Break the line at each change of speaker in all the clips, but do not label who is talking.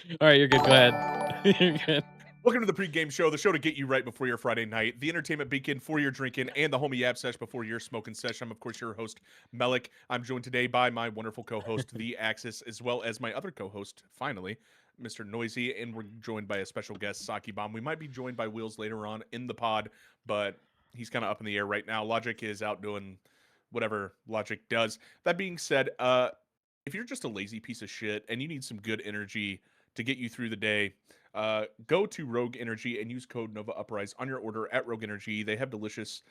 All right, you're good. Go ahead. You're good.
Welcome to the pregame show, the show to get you right before your Friday night, the entertainment beacon for your drinking, and the homie app sesh before your smoking session. I'm, of course, your host, Melik. I'm joined today by my wonderful co-host, The Axis, as well as my other co-host, finally, Mr. Noisy, and we're joined by a special guest, SockyBomb. We might be joined by Wheels later on in the pod, but he's kind of up in the air right now. Logic is out doing whatever Logic does. That being said, if you're just a lazy piece of shit and you need some good energy to get you through the day, go to Rogue Energy and use code Nova Uprise on your order at Rogue Energy. They have delicious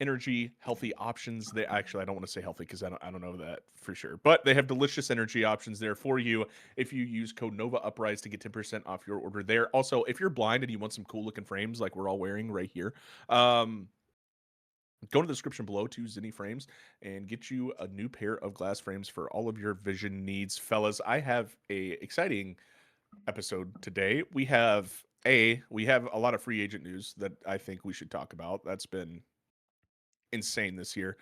energy, healthy options. They actually, I don't want to say healthy because I don't know that for sure, but they have delicious energy options there for you if you use code Nova Uprise to get 10% off your order there. Also, if you're blind and you want some cool looking frames like we're all wearing right here, go to the description below to Zinni Frames and get you a new pair of glass frames for all of your vision needs, fellas. I have a exciting episode today. We have a lot of free agent news that I think we should talk about. That's been insane this year.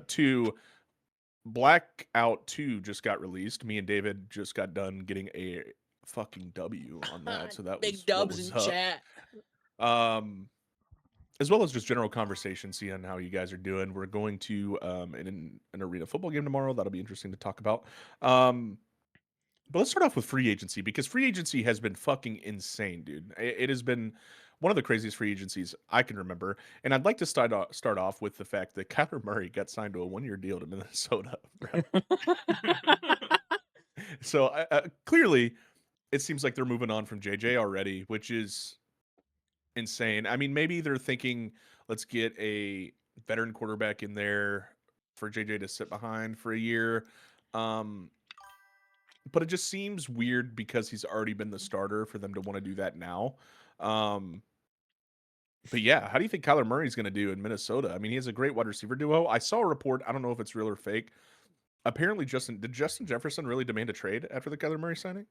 Two, Blackout 2 just got released. Me and David just got done getting a fucking W on that. So that was
Big
what
dubs
was
in
up.
chat.
As well as just general conversation, seeing how you guys are doing. We're going to an arena football game tomorrow. That'll be interesting to talk about. But let's start off with free agency because free agency has been fucking insane, dude. It has been one of the craziest free agencies I can remember. And I'd like to start off with the fact that Kyler Murray got signed to a 1-year deal to Minnesota, bro. So clearly, it seems like they're moving on from JJ already, which is insane. I mean, maybe they're thinking, let's get a veteran quarterback in there for JJ to sit behind for a year. But it just seems weird because he's already been the starter for them to want to do that now. Um, but yeah, how do you think Kyler Murray's going to do in Minnesota? I mean, he has a great wide receiver duo. I saw a report. I don't know if it's real or fake. Apparently, did Justin Jefferson really demand a trade after the Kyler Murray signing?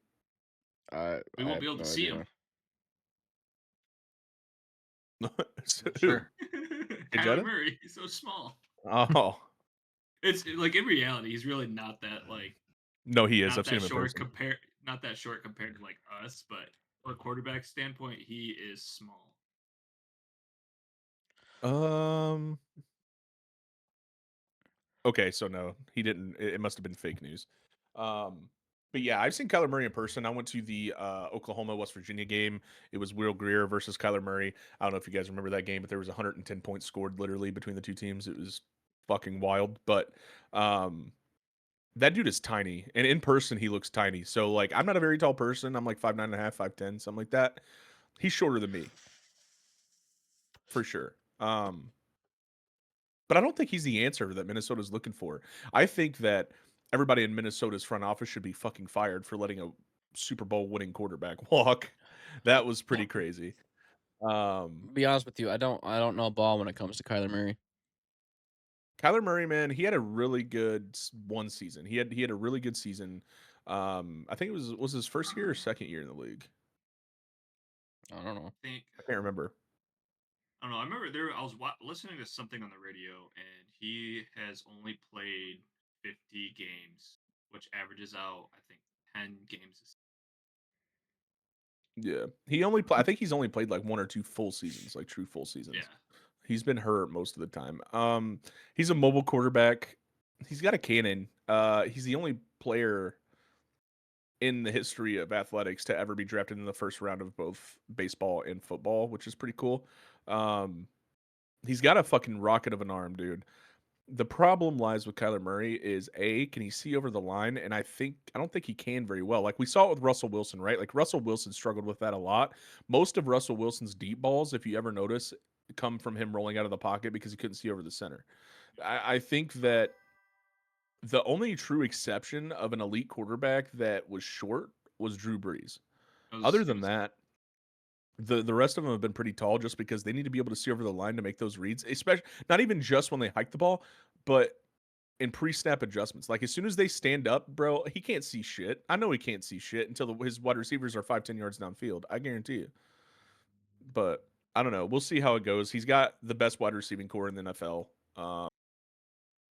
We
I
won't
have
be able
no
to see
idea.
him.
Who?
Sure.
Kyler
Jetta?
Murray, he's so small.
Oh
It's like in reality, he's really not that
no, he is.
not
I've seen
that
him in
short
person.
compared not that short compared to like us, but from a quarterback standpoint, he is small.
Um. Okay, so no, he didn't. It must have been fake news. Um, but yeah, I've seen Kyler Murray in person. I went to the Oklahoma West Virginia game. It was Will Greer versus Kyler Murray. I don't know if you guys remember that game, but there was 110 points scored literally between the two teams. It was fucking wild. But um, that dude is tiny, and in person he looks tiny. So like, I'm not a very tall person. I'm like 5'9.5", 5'10", something like that. He's shorter than me for sure. But I don't think he's the answer that Minnesota's looking for. I think that everybody in Minnesota's front office should be fucking fired for letting a Super Bowl winning quarterback walk. That was pretty crazy.
Be honest with you, I don't know ball when it comes to Kyler Murray.
Kyler Murray, man, he had a really good one season. He had a really good season. I think it was his first year or second year in the league.
I don't know.
I think
I can't remember.
I don't know. I remember I was listening to something on the radio, and he has only played 50 games, which averages out I think 10 games a season.
Yeah, I think he's only played like one or two full seasons, like true full seasons.
Yeah.
He's been hurt most of the time. He's a mobile quarterback. He's got a cannon. He's the only player in the history of athletics to ever be drafted in the first round of both baseball and football, which is pretty cool. He's got a fucking rocket of an arm, dude. The problem lies with Kyler Murray is can he see over the line? And I don't think he can very well. Like we saw it with Russell Wilson, right? Like Russell Wilson struggled with that a lot. Most of Russell Wilson's deep balls, if you ever notice, come from him rolling out of the pocket because he couldn't see over the center. I think that the only true exception of an elite quarterback that was short was Drew Brees. Other than that, the rest of them have been pretty tall just because they need to be able to see over the line to make those reads, especially not even just when they hike the ball, but in pre-snap adjustments. Like as soon as they stand up, bro, he can't see shit. I know he can't see shit until his wide receivers are 5-10 yards downfield. I guarantee you. But I don't know. We'll see how it goes. He's got the best wide receiving core in the NFL.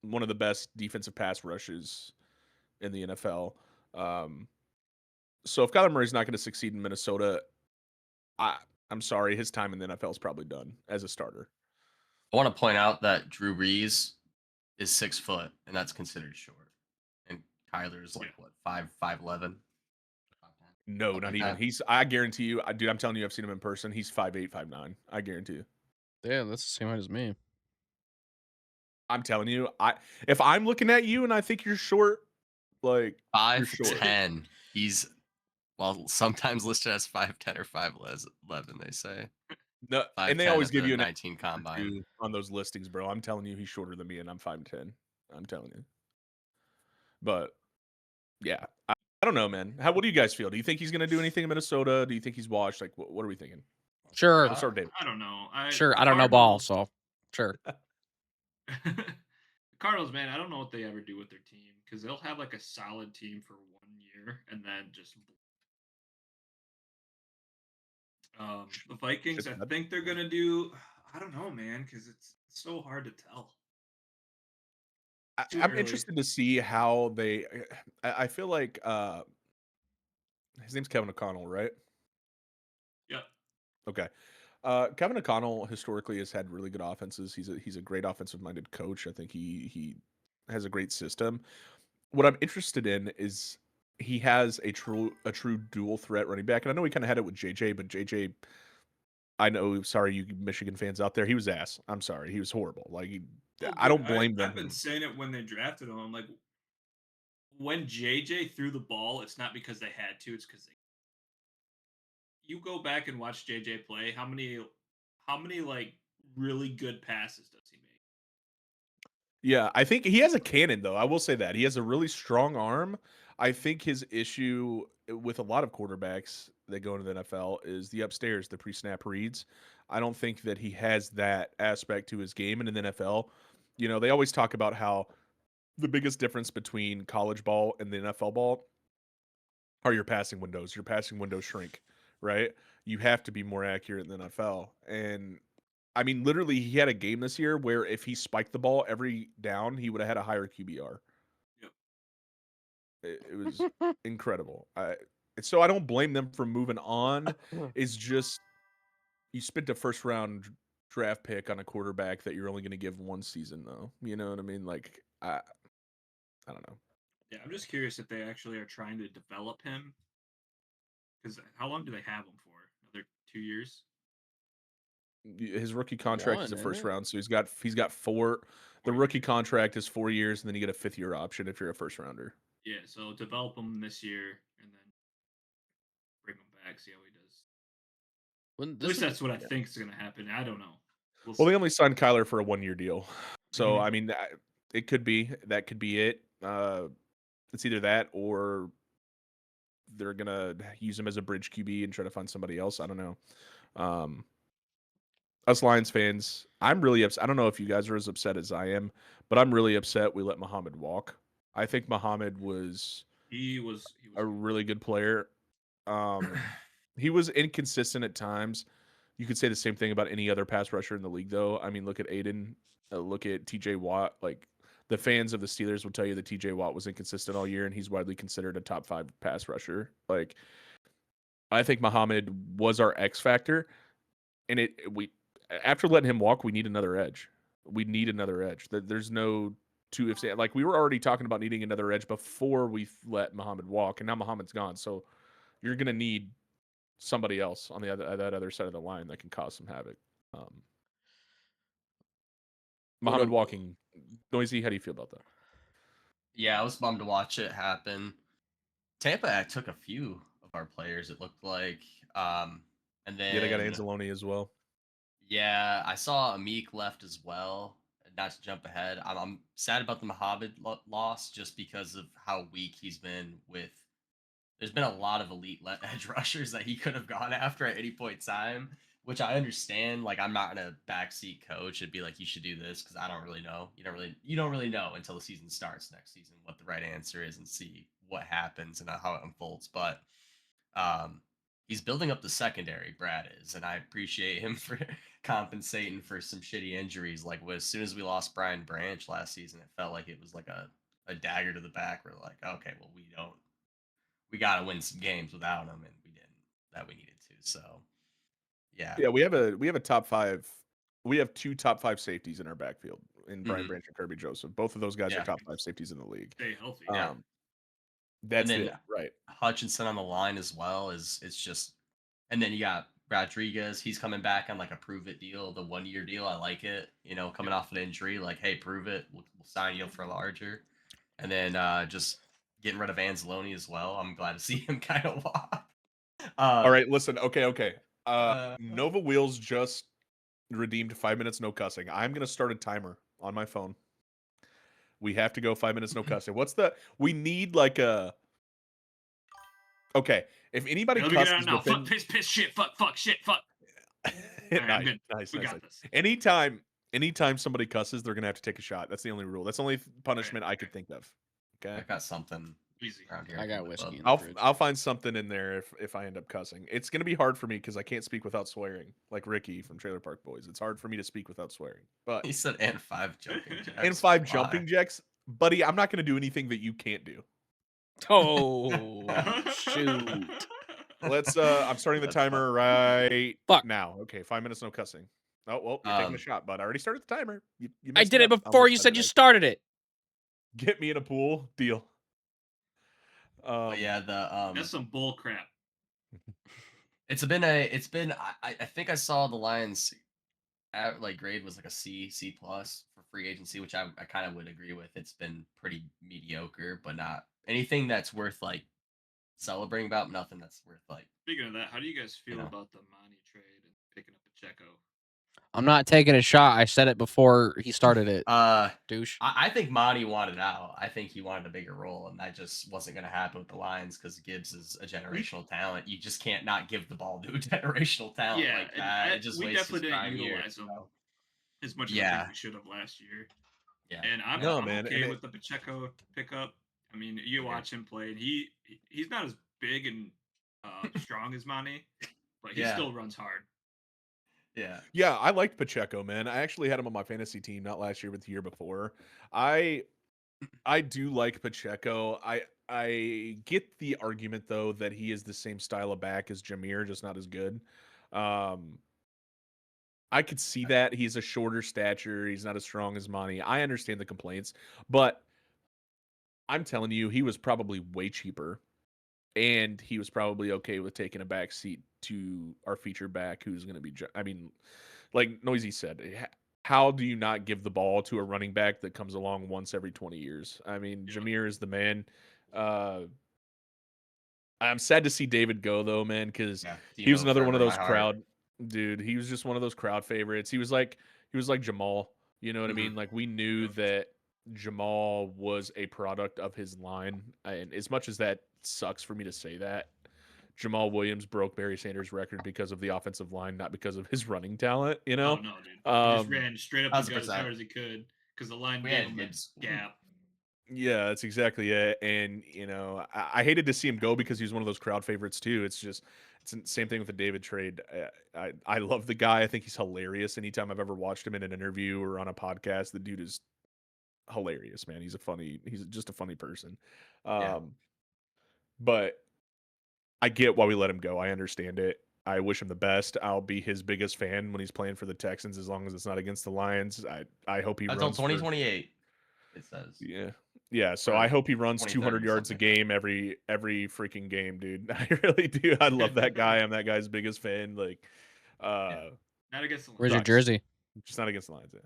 One of the best defensive pass rushes in the NFL. So if Kyler Murray's not going to succeed in Minnesota, I I'm sorry, his time in the NFL is probably done as a starter.
I want to point out that Drew Brees is 6 foot, and that's considered short. And Kyler's
Yeah.
like what 5'11",
No,
something
not
like
even.
that.
I guarantee you, dude, I'm telling you, I've seen him in person. He's 5'8", 5'9". I guarantee you.
Yeah, that's the same height as me.
I'm telling you, if I'm looking at you and I think you're short, like you're short.
5'10". He's sometimes listed as 5'10" or 5'11". They say
No, and they
5'10"
always
at
give
the
you an
19
or
combine.
two on those listings, bro. I'm telling you, he's shorter than me, and I'm 5'10". I'm telling you. But yeah, I don't know, man. What do you guys feel? Do you think he's gonna do anything in Minnesota? Do you think he's washed? Like, what are we thinking?
Sure,
Let's start with David.
I don't know.
sure.
The
I don't know ball,
Cardinals.
so sure.
The Cardinals, man, I don't know what they ever do with their team because they'll have like a solid team for 1 year and then just. The Vikings,
Shit's
I
bad.
think they're gonna do. I don't know, man, because it's so hard to tell. Too
I'm
early.
interested to see how they. I feel like his name's Kevin O'Connell, right?
Yep.
Okay. Kevin O'Connell historically has had really good offenses. He's a great offensive minded coach. I think he has a great system. What I'm interested in is he has a true dual threat running back. And I know we kind of had it with JJ, but JJ, I know, sorry, you Michigan fans out there, he was ass. I'm sorry, he was horrible.
Oh,
I
dude,
don't blame
I've been
them.
saying it when they drafted him. I'm like, when JJ threw the ball, it's not because they had to. It's because they. You go back and watch JJ play. How many like really good passes does he make?
Yeah, I think he has a cannon though. I will say that he has a really strong arm. I think his issue with a lot of quarterbacks that go into the NFL is the upstairs, the pre-snap reads. I don't think that he has that aspect to his game, and in the NFL, they always talk about how the biggest difference between college ball and the NFL ball are your passing windows. Your passing windows shrink, right? You have to be more accurate in the NFL. And I mean, literally, he had a game this year where if he spiked the ball every down, he would have had a higher QBR.
Yep.
It was incredible. So I don't blame them for moving on. It's just you spent a first round draft pick on a quarterback that you're only going to give one season, though. You know what I mean? Like I don't know.
Yeah, I'm just curious if they actually are trying to develop him. Because how long do they have him for? Another 2 years?
His rookie contract is
One,
a
isn't
first
it?
round, so he's got four. The
4 years.
rookie contract is 4 years, and then you get a fifth year option if you're a first rounder.
Yeah, so develop him this year and then bring him back, see how he does.
When
At
this
least
is
that's what I
Yeah.
think is going to happen. I don't know. We'll
Well,
see.
they only signed Kyler for a 1 year deal, so
Mhm.
I mean, it could be that could be it. It's either that or they're gonna use him as a bridge QB and try to find somebody else. I don't know. Um, us Lions fans, I'm really upset. I don't know if you guys are as upset as I am, but I'm really upset we let Muhammad walk. I think Muhammad was
He was
a
good.
really good player. Um, he was inconsistent at times. You could say the same thing about any other pass rusher in the league, though. I mean, look at Aiden, look at TJ Watt. Like the fans of the Steelers will tell you that TJ Watt was inconsistent all year, and he's widely considered a top 5 pass rusher. Like I think Muhammad was our X factor, and we after letting him walk, we need another edge. We need another edge. There's no two ifs. Like we were already talking about needing another edge before we let Muhammad walk, and now Muhammad's gone. So you're gonna need somebody else on that other side of the line that can cause some havoc. Um,
what
Muhammad
a
walking, noisy. How do you feel about that?
Yeah, I was bummed to watch it happen. Tampa took a few of our players. It looked like, and
Yeah, they got
then
Anzalone as well.
yeah, I saw Amik left as well. Not to jump ahead, I'm sad about the Mohammed loss just because of how weak he's been with. There's been a lot of elite edge rushers that he could have gone after at any point in time, which I understand. Like, I'm not gonna backseat coach and be like, you should do this because I don't really know. You don't really know until the season starts next season what the right answer is and see what happens and how it unfolds. But um, he's building up the secondary. Brad is, and I appreciate him for compensating for some shitty injuries. Like, as soon as we lost Brian Branch last season, it felt like it was like a dagger to the back. We're like, okay, well, we got to win some games without him, and we didn't that we needed to. So yeah.
Yeah, we have a top 5. We have 2 top 5 safeties in our backfield in Brian
Mhm.
Branch and Kirby Joseph. Both of those guys are
Yeah.
top 5 safeties in the league.
Stay healthy.
Yeah.
Um,
And
that's
then
it, right.
Hutchinson on the line as well is it's just, and then you got Rodriguez. He's coming back on like a prove it deal, the 1 year deal. I like it. Coming off an injury, like, hey, prove it. We'll sign you for larger. And then just getting rid of Anzalone as well. I'm glad to see him kind of walk.
All right, listen. Okay.
Uh,
Nova Wheels just redeemed 5 minutes no cussing. I'm gonna start a timer on my phone. We have to go 5 minutes no cussing. We need like a. Okay, if anybody
Let me get it out
cusses
now.
within,
Fuck, piss, shit, fuck, shit, fuck. All right, I'm
nice,
good.
nice,
We
nice,
got
nice.
this.
Anytime somebody cusses, they're gonna have to take a shot. That's the only rule. That's the only punishment I could think of. Okay,
I got something
Easy.
around here.
I got
Look
whiskey
up.
in the
I'll
fridge.
I'll find something in there if I end up cussing. It's gonna be hard for me because I can't speak without swearing, like Ricky from Trailer Park Boys. It's hard for me to speak without swearing. But
He said, and 5 jumping jacks.
and 5
Why?
jumping jacks, buddy. I'm not gonna do anything that you can't do.
Oh shoot!
Let's. I'm starting the
That's
timer
funny.
right
Fuck!
now. Okay, 5 minutes no cussing. Oh well, you're taking a shot, bud. I already started the timer. You
I
messed
did it
up. I'm
before you said
excited.
you started it.
Get me in a pool deal.
But yeah,
That's some bull crap.
it's been I think I saw the Lions like grade was like a C plus for free agency, which I kind of would agree with. It's been pretty mediocre, but not anything that's worth like celebrating about. Nothing that's worth like
Speaking of that, how do you guys feel
you know.
about the Monty trade and picking up Pacheco?
I'm not taking a shot. I said it before he started it. Douche.
I think Monty wanted out. I think he wanted a bigger role, and that just wasn't going to happen with the Lions because Gibbs is a generational talent. You just can't not give the ball to a generational talent
Yeah,
like that. It just
we
wastes
definitely
his
didn't
prime year.
utilize him as much as I
Yeah,
think we should have last year.
yeah.
And I'm
No, man,
okay
and
with the Pacheco pickup. I mean, you
Okay.
watch him play, and he's not as big and strong as Monty, but he
Yeah.
still runs hard.
Yeah.
Yeah, I liked Pacheco, man. I actually had him on my fantasy team, not last year, but the year before. I do like Pacheco. I get the argument though that he is the same style of back as Jameer, just not as good. I could see that he's a shorter stature. He's not as strong as Monty. I understand the complaints, but I'm telling you, he was probably way cheaper, and he was probably okay with taking a back seat to our feature back, who's going to be. I mean, like Noisy said, how do you not give the ball to a running back that comes along once every 20 years? I mean,
Yeah.
Jameer is the man. I'm sad to see David go though, man, because he was
Debo
another one of
forever in my
those
heart.
dude. He was just one of those crowd favorites. He was like Jamal. You know what I mean? Like we knew
Yeah.
that Jamal was a product of his line, and as much as that sucks for me to say that, Jamal Williams broke Barry Sanders' record because of the offensive line, not because of his running talent. You
Oh
know?
no, dude! He just
Um,
ran straight up the gut as
100%.
hard as he could because the line
We
gave
had
him that
Gibbs.
gap.
Yeah, that's exactly it. And I hated to see him go because he was one of those crowd favorites too. It's the same thing with the David trade. I love the guy. I think he's hilarious. Anytime I've ever watched him in an interview or on a podcast, the dude is hilarious, man. He's just a funny person.
Yeah.
But I get why we let him go. I understand it. I wish him the best. I'll be his biggest fan when he's playing for the Texans, as long as it's not against the Lions. I hope he
Until
runs for
2028, it says.
yeah. Yeah, so
Or
I hope he runs 200
2030,
yards a
something like that.
game every freaking game, dude. I really do. I love that guy. I'm that guy's biggest fan. Like,
Yeah.
Not against the
Where's
Lions.
your
sucks.
jersey?
Just not against the Lions. Yeah.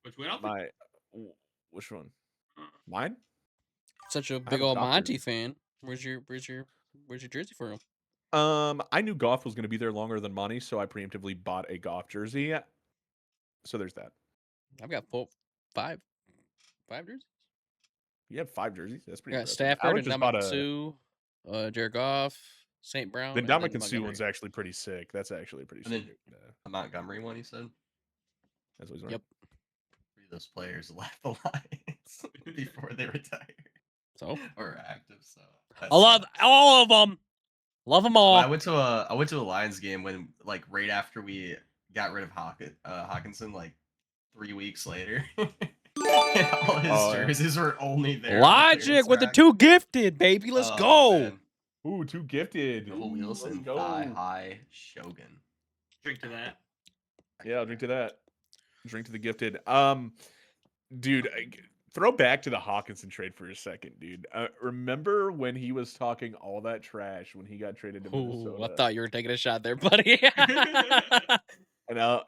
Which we don't think.
Which one? Mine?
Such a
I have
big
a
old
Goff
Monty
jersey.
fan. Where's your jersey for him?
I knew Goff was going to be there longer than Monty, so I preemptively bought a Goff jersey. So there's that.
I've got five jerseys.
You have 5 jerseys. That's pretty
I got
impressive.
Stafford
Alec
and
just bought a.
Sue, Jared Goff, St. Brown,
The
and then
Ndamukong Suh
Montgomery.
one's actually pretty sick. That's actually pretty
And then
sick.
the Montgomery one, he said.
That's what he's wearing.
Yep.
3 of those players left the Lions before they retired.
So
Or active. So that
I love
sucks.
all of them. Love them all.
Well, I went to a Lions game when like right after we got rid of Hawkinson, like 3 weeks later. All his
Oh, yeah.
jerseys were only there. on the
Logic
clearance
with the
rack.
2 gifted, baby. Let's
Oh,
go.
man.
Ooh, 2 gifted.
Double
Let's
Wilson,
go.
thigh high Shogun.
Drink to that.
Yeah, I'll drink to that. Drink to the gifted. Dude, throw back to the Hawkinson trade for a second, dude. Remember when he was talking all that trash when he got traded to
Ooh, I
Minnesota?
thought you were taking a shot there, buddy.
No.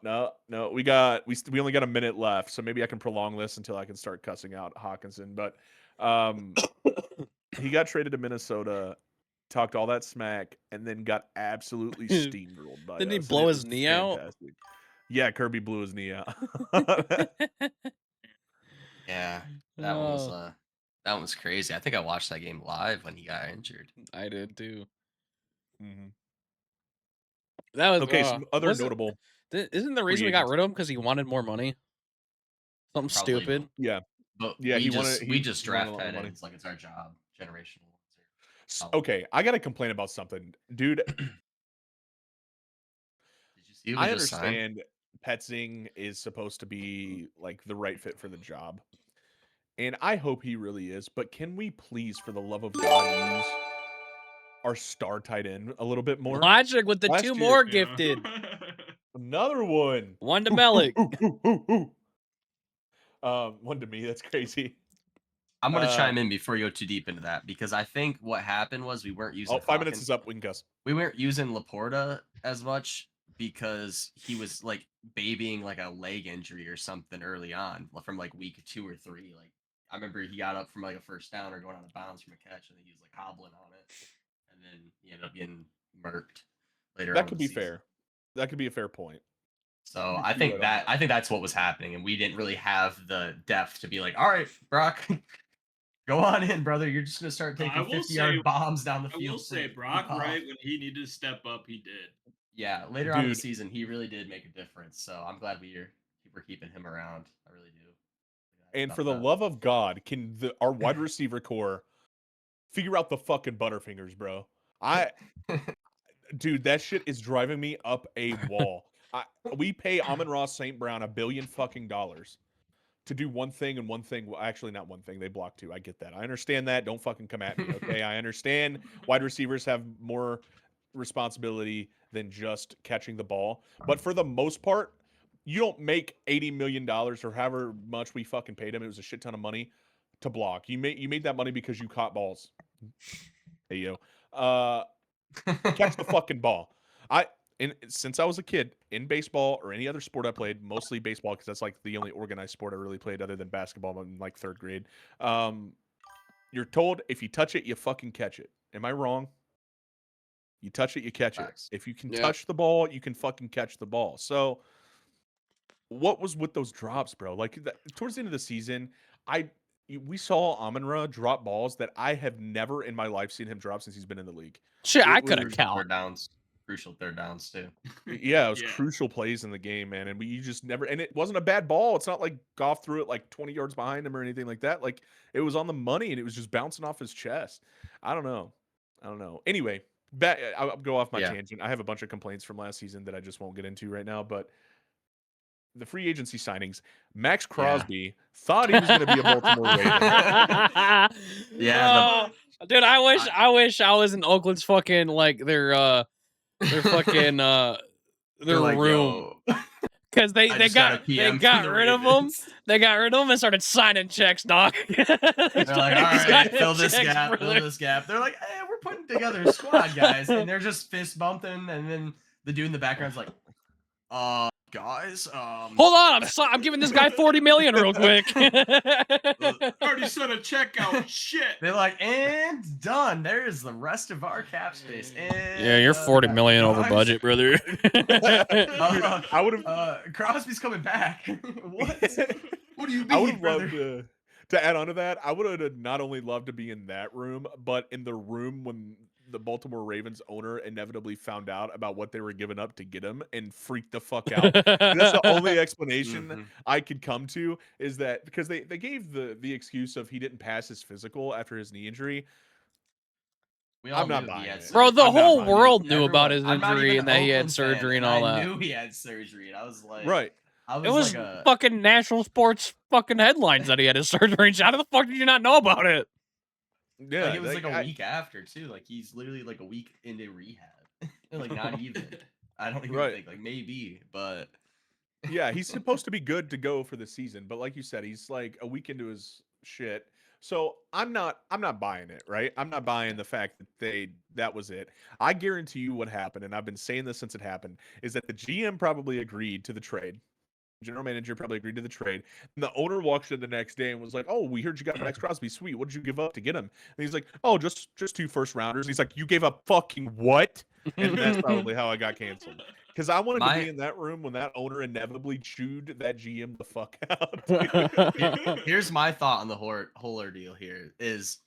We only got a minute left, so maybe I can prolong this until I can start cussing out Hawkinson. But he got traded to Minnesota, talked all that smack, and then got absolutely steamrolled by
Didn't he
us, and
blow
it
his
was
knee out?
fantastic. Yeah, Kirby blew his knee out.
Yeah,
Oh,
that one was crazy. I think I watched that game live when he got injured.
I did too.
Mhm.
That was
Okay, some other
was it?
notable
Isn't the
free
reason we got
agents.
rid of him because he wanted more money? Something
Probably,
stupid.
Yeah,
but
yeah,
we
he wanted
just
he wanted
draft
a lot
tight
more money.
ends like it's our job, generational.
Okay, I gotta complain about something, dude.
Did you see who
I
just signed?
understand Petzing is supposed to be like the right fit for the job, and I hope he really is. But can we please, for the love of God, use our star tight end a little bit more?
Logic with the
Last
2
year-
more
Yeah.
gifted.
Another one.
One to Melik.
One to me. That's crazy.
I'm gonna chime in before you go too deep into that because I think what happened was we weren't using.
Oh, 5 minutes is up. We can cuss.
We weren't using Laporta as much because he was like babying like a leg injury or something early on from like week 2 or 3. Like I remember he got up from like a first down or going out of bounds from a catch and he was like hobbling on it, and then he ended up getting murked later on.
That could
in
be
the season.
fair. That could be a fair point.
So I think that's what was happening, and we didn't really have the depth to be like, all right, Brock, go on in, brother. You're just gonna start taking 50-yard bombs down the
I
field.
will say, Brock, right when he needed to step up, he did.
Yeah, later on in the season, he really did make a difference. So I'm glad we're keeping him around. I really do.
And for the love of God, can our wide receiver core figure out the fucking Butterfingers, bro? Dude, that shit is driving me up a wall. We pay Amon-Ra St. Brown $1 billion fucking dollars to do one thing and one thing. Well, actually, not one thing. They block 2. I get that. I understand that. Don't fucking come at me, okay? I understand wide receivers have more responsibility than just catching the ball. But for the most part, you don't make $80 million or however much we fucking paid him. It was a shit ton of money to block. You made that money because you caught balls. Hey, yo. Catch the fucking ball. Since I was a kid in baseball or any other sport I played, mostly baseball because that's like the only organized sport I really played other than basketball in like 3rd grade. You're told if you touch it, you fucking catch it. Am I wrong? You touch it, you catch it. If you can touch the ball, you can fucking catch the ball. So, what was with those drops, bro? Like towards the end of the season, we saw Amon-Ra drop balls that I have never in my life seen him drop since he's been in the league.
Shit, I couldn't count.
Crucial third downs too.
Yeah, it was crucial plays in the game, man. And you just never, and it wasn't a bad ball. It's not like Goff threw it like 20 yards behind him or anything like that. Like it was on the money and it was just bouncing off his chest. I don't know. Anyway, I'll go off my tangent. I have a bunch of complaints from last season that I just won't get into right now, but the free agency signings, Max Crosby thought he was going to be a Baltimore Raven.
Dude, I wish I was in Oakland's fucking like their fucking their
like,
room because they got rid of him. They got rid of him and started signing checks, dog.
They're like, all right, fill this gap. They're like, hey, we're putting together a squad, guys, and they're just fist bumping, and then the dude in the background's like, guys,
hold on, I'm giving this guy 40 million real quick.
Already sent a check out. Shit.
They're like, and done. There's the rest of our cap space. And,
yeah, you're 40 million over budget, brother.
I would have.
Crosby's coming back. What? What do you mean?
I would have loved to add on to that. I would have not only loved to be in that room, but in the room when the Baltimore Ravens owner inevitably found out about what they were giving up to get him and freaked the fuck out. That's the only explanation I could come to, is that because they gave the excuse of he didn't pass his physical after his knee injury. I'm not buying it.
Bro, the whole world knew about his injury and that he had surgery and all that.
I knew he had surgery, and I was like,
right.
I
It
was
was
like a
fucking national sports fucking headlines that he had his surgery. How the fuck did you not know about it?
Yeah,
like it was like a week after too. Like he's literally like a week into rehab. Like not even. I don't even
Right.
think like maybe, but
Yeah, he's supposed to be good to go for the season, but like you said, he's like a week into his shit. So I'm not buying it, right? I'm not buying the fact that that was it. I guarantee you what happened, and I've been saying this since it happened, is that the GM probably agreed to the trade. General manager probably agreed to the trade. And the owner walks in the next day and was like, "Oh, we heard you got Max Crosby. Sweet. What did you give up to get him?" And he's like, "Oh, just 2 first rounders." And he's like, "You gave up fucking what?" And that's probably how I got canceled. Because I wanted to be
my
in that room when that owner inevitably chewed that GM the fuck out.
here's my thought on the whole ordeal here is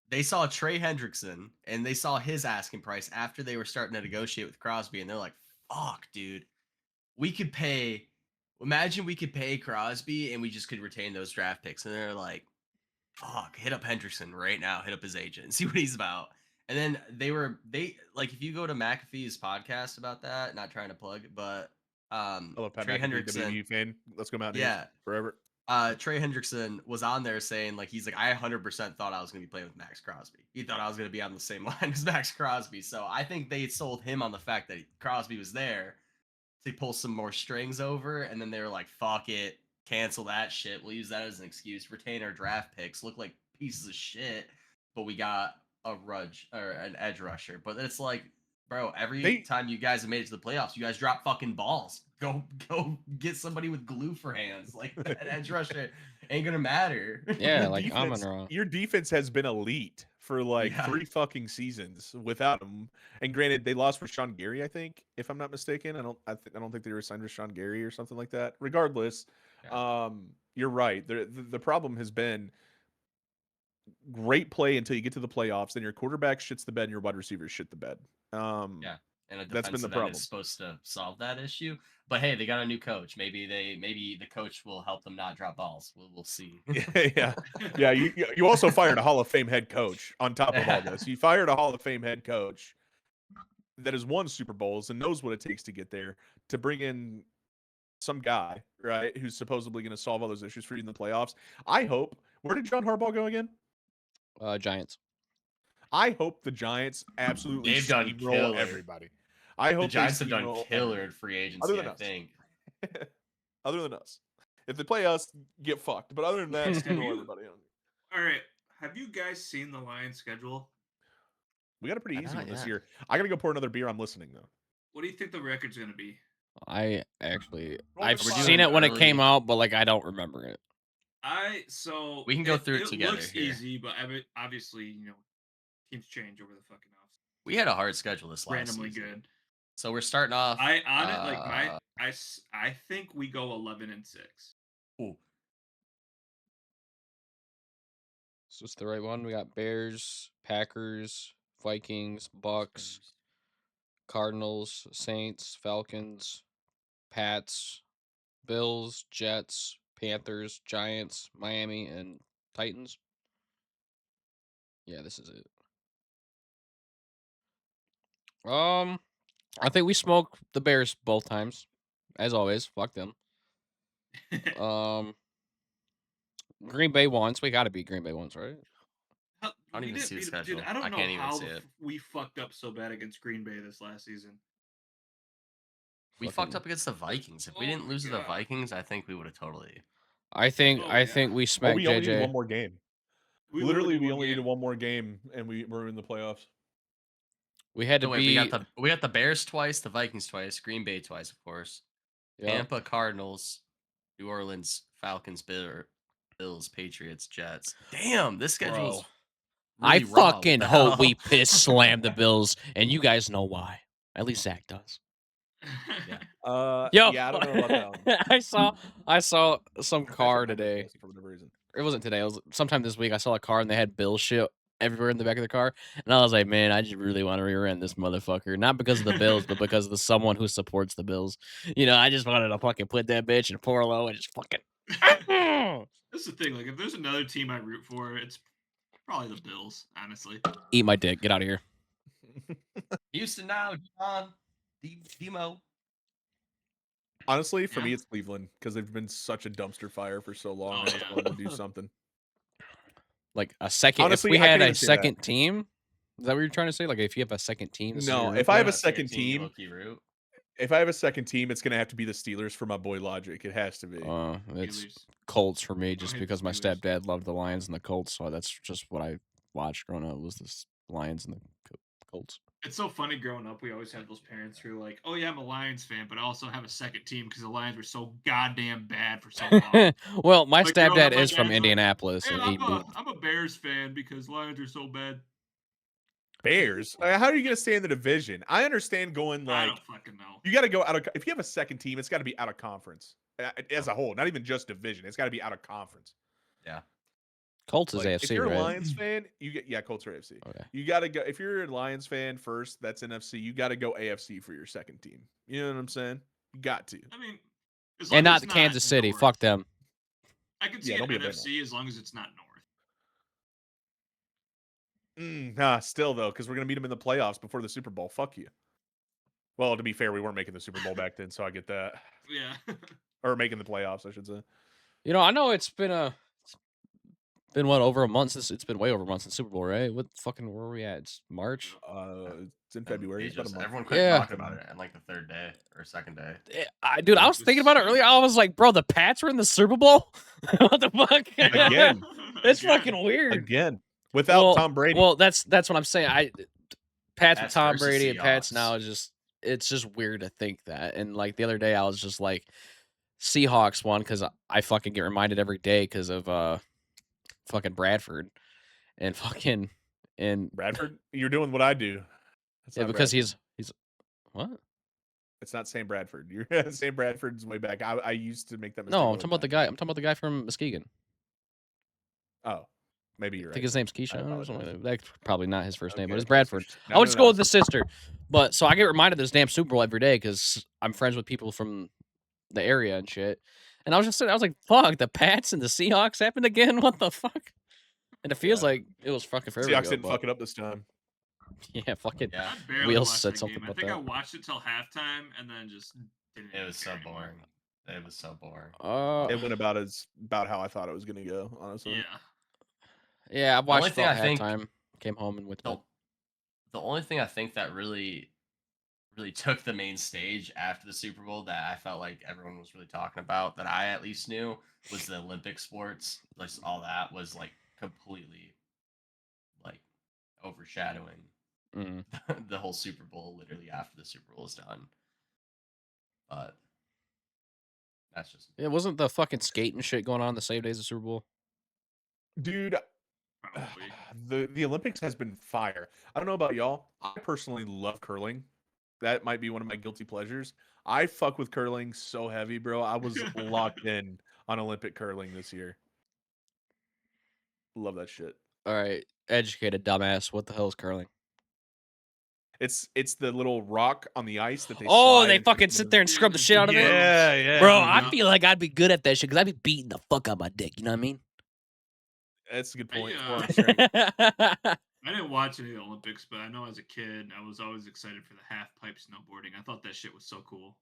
they saw Trey Hendrickson and they saw his asking price after they were starting to negotiate with Crosby, and they're like, "Fuck, dude, we could pay. Imagine we could pay Crosby and we just could retain those draft picks." And they're like, "Fuck, hit up Hendrickson right now. Hit up his agent and see what he's about." And then they like if you go to McAfee's podcast about that, not trying to plug it, but
I love Pat
Trey
McAfee,
Hendrickson,
WWE fan. Let's go Mountaineers
yeah,
forever.
Trey Hendrickson was on there saying like he's like I 100% thought I was going to be playing with Max Crosby. He thought I was going to be on the same line as Max Crosby. So I think they sold him on the fact that Crosby was there to pull some more strings over, and then they were like, "Fuck it, cancel that shit. We'll use that as an excuse. Retain our draft picks. Look like pieces of shit, but we got a rudge or an edge rusher." But it's like, bro, every
They
time you guys have made it to the playoffs, you guys drop fucking balls. Go get somebody with glue for hands. Like that edge rusher ain't gonna matter.
Yeah,
your
like
defense,
Amon-Ra.
your defense has been elite for like
Yeah.
3 fucking seasons without him. And granted, they lost Rashawn Gary, I think, if I'm not mistaken. I don't think they were signed Rashawn Gary or something like that. Regardless, you're right. The problem has been great play until you get to the playoffs. Then your quarterback shits the bed and your wide receivers shit the bed.
Yeah. And a
That's been the
defensive end
problem.
is supposed to solve that issue. But hey, they got a new coach. Maybe the coach will help them not drop balls. We'll see.
Yeah. You also fired a Hall of Fame head coach on top of all this. You fired a Hall of Fame head coach that has won Super Bowls and knows what it takes to get there, to bring in some guy, right, who's supposedly going to solve all those issues for you in the playoffs. I hope. Where did John Harbaugh go again?
Giants.
I hope the Giants absolutely
They've done
steamroll
killer.
everybody. I hope
The Giants
they
have done
steamroll
killer
everybody.
at free agency,
Other than
I
us.
think.
Other than us. If they play us, get fucked. But other than that, steamroll everybody.
All right. Have you guys seen the Lions schedule?
We got a pretty
Not
easy one this
yet.
year. I got to go pour another beer. I'm listening, though.
What do you think the record's going to be?
I actually
Roll
I've
the
seen
five.
it when it
Early.
came out, but like I don't remember it.
We can go through it together
looks
here.
easy, but obviously, teams change over the fucking off.
We had a hard schedule this last
Randomly
season.
good.
So we're starting off.
I think we go 11-6.
Ooh.
Is this the right one? We got Bears, Packers, Vikings, Bucks, Cardinals, Saints, Falcons, Pats, Bills, Jets, Panthers, Giants, Miami, and Titans. Yeah, this is it. I think we smoked the Bears both times, as always. Fuck them. Green Bay once. We got to beat Green Bay once, right?
I don't even see the schedule.
Dude, I don't know
can't even
how
see it.
we fucked up so bad against Green Bay this last season.
We fucked up against the Vikings. If we didn't lose to the Vikings, I think we would have totally.
I think we smacked
we only need
JJ.
one more game.
We
Literally, we only needed one more game, and we're in the playoffs.
We had to
So wait,
beat.
we got the Bears twice, the Vikings twice, Green Bay twice, of course.
Yeah.
Tampa, Cardinals, New Orleans, Falcons, Bills, Patriots, Jets. Damn, this schedule's.
I
Really raw.
fucking
What the
hope we
hell?
piss slam the Bills, and you guys know why. At least Zach does.
Yeah.
Yo,
Yeah, I don't know about that one.
I saw some car
Actually, I'm
today.
pissed for whatever reason.
It wasn't today. It was sometime this week. I saw a car and they had Bill shit everywhere in the back of the car, and I was like, man, I just really want to rear-end this motherfucker, not because of the Bills, but because of the someone who supports the Bills. I just wanted to fucking put that bitch in 4-low and just fucking.
That's the thing. Like, if there's another team I root for, it's probably the Bills. Honestly,
Eat my dick. Get out of here.
Houston now, John, Demo.
Honestly, for
Yeah.
me, it's Cleveland because they've been such a dumpster fire for so long.
Oh,
I just
yeah.
wanted to do something.
Like a second, if
Honestly,
we
I
had
can't
a
even say that.
second team, is that what you're trying to say? Like if you have a second team, this is who
No,
you're rooting
if I have
for?
a
Not
second
team, you
team,
low-key root.
if I have a second team, it's gonna have to be the Steelers for my boy Logic. It has to be.
It's
Steelers.
Colts for me,
I
just
hate the
because my
Steelers.
stepdad loved the Lions and the Colts, so that's just what I watched growing up was the Lions and the Colts.
It's so funny growing up. We always had those parents who were like, "Oh yeah, I'm a Lions fan, but I also have a second team because the Lions were so goddamn bad for so long."
Well, my
Like growing
stepdad
up, my
is from
dad's like,
Indianapolis,
"Hey,
and he moved.
I'm a Bears fan because Lions are so bad."
Bears. How are you gonna stay in the division? I understand going
I
like
don't fucking know.
you got to go out of. If you have a second team, it's got to be out of conference as a whole, not even just division. It's got to be out of conference.
Yeah.
Colts is
Like if
AFC,
you're a
right?
Lions fan, you get Colts or AFC.
Okay.
You got to go if you're a Lions fan first. That's NFC. You got to go AFC for your second team. You know what I'm saying? You got to.
I mean, as long
And
as
not
it's
the
not
Kansas City.
north.
Fuck them.
I can see
Yeah,
an
don't be a Bengals.
NFC as long as it's not north.
Nah, still though, because we're gonna meet them in the playoffs before the Super Bowl. Fuck you. Well, to be fair, we weren't making the Super Bowl back then, so I get that.
Yeah.
Or making the playoffs, I should say.
You know, I know it's been what, over a month since it's been way over a month since Super Bowl, right? What fucking where are we at? It's March.
It's in
And
February. It's about a month.
everyone quit
Yeah.
talking about it on like the third day or second day.
Dude, I was thinking about it earlier. I was like, bro, the Pats were in the Super Bowl. What the fuck?
Again.
It's
Again.
fucking weird.
Again, without Tom Brady.
Well, that's what I'm saying. Pats with
Pats
Tom
versus
Brady and Pats
Seahawks.
now is it's just weird to think that. And like the other day, I was just like, Seahawks won because I fucking get reminded every day because of fucking Bradford and fucking and
Bradford, you're doing what I do. That's
yeah,
not
because
Bradford.
he's what?
It's not Sam Bradford. You're Sam Bradford's way back. I used to make that mistake.
No,
all
I'm
the
talking about the
time.
guy. I'm talking about the guy from Muskegon.
Oh, maybe you're
I
right.
think his name's
I
Keyshawn or something
apologize.
like that. That's probably not his first name, but
Okay,
it's
okay, so
Bradford.
no,
I would
no,
just
no,
go with
so-
his sister. But so I get reminded of this damn Super Bowl every day because I'm friends with people from the area and shit. And I was just sitting, I was like, fuck, the Pats and the Seahawks happened again? What the fuck? And it feels
Yeah.
like it was fucking forever
Seahawks
ago.
didn't
But
fuck it up this time.
yeah, fucking
Yeah.
I barely
Wheels
watched
said
that
something
game. I
about
think
that.
I watched it till halftime and then just didn't.
It
even
was so
care anymore.
boring. It was so boring.
It went about how I thought it was gonna go. Honestly,
Yeah.
yeah, I
The only
watched
thing
till
I think
halftime, came home and went to
the,
bed.
the only thing I think that really took the main stage after the Super Bowl that I felt like everyone was really talking about, that I at least knew, was the Olympic sports. Like all that was like completely like overshadowing
Mm.
the whole Super Bowl literally after the Super Bowl is done. But that's just
It wasn't the fucking skating shit going on the same days of Super Bowl.
dude.
Probably.
The Olympics has been fire. I don't know about y'all. I personally love curling. That might be one of my guilty pleasures. I fuck with curling so heavy, bro. I was locked in on Olympic curling this year. Love that shit.
All right, educated dumbass. What the hell is curling?
It's the little rock on the ice that they.
Oh,
slide
they
and
fucking
put
sit
in
there and scrub the shit out of it.
Yeah, yeah,
Bro,
Yeah.
I feel like I'd be good at that shit because I'd be beating the fuck out of my dick. You know what I mean?
That's a good point.
I,
Forearm strength.
I didn't watch any of the Olympics, but I know as a kid, I was always excited for the half pipe snowboarding. I thought that shit was so cool.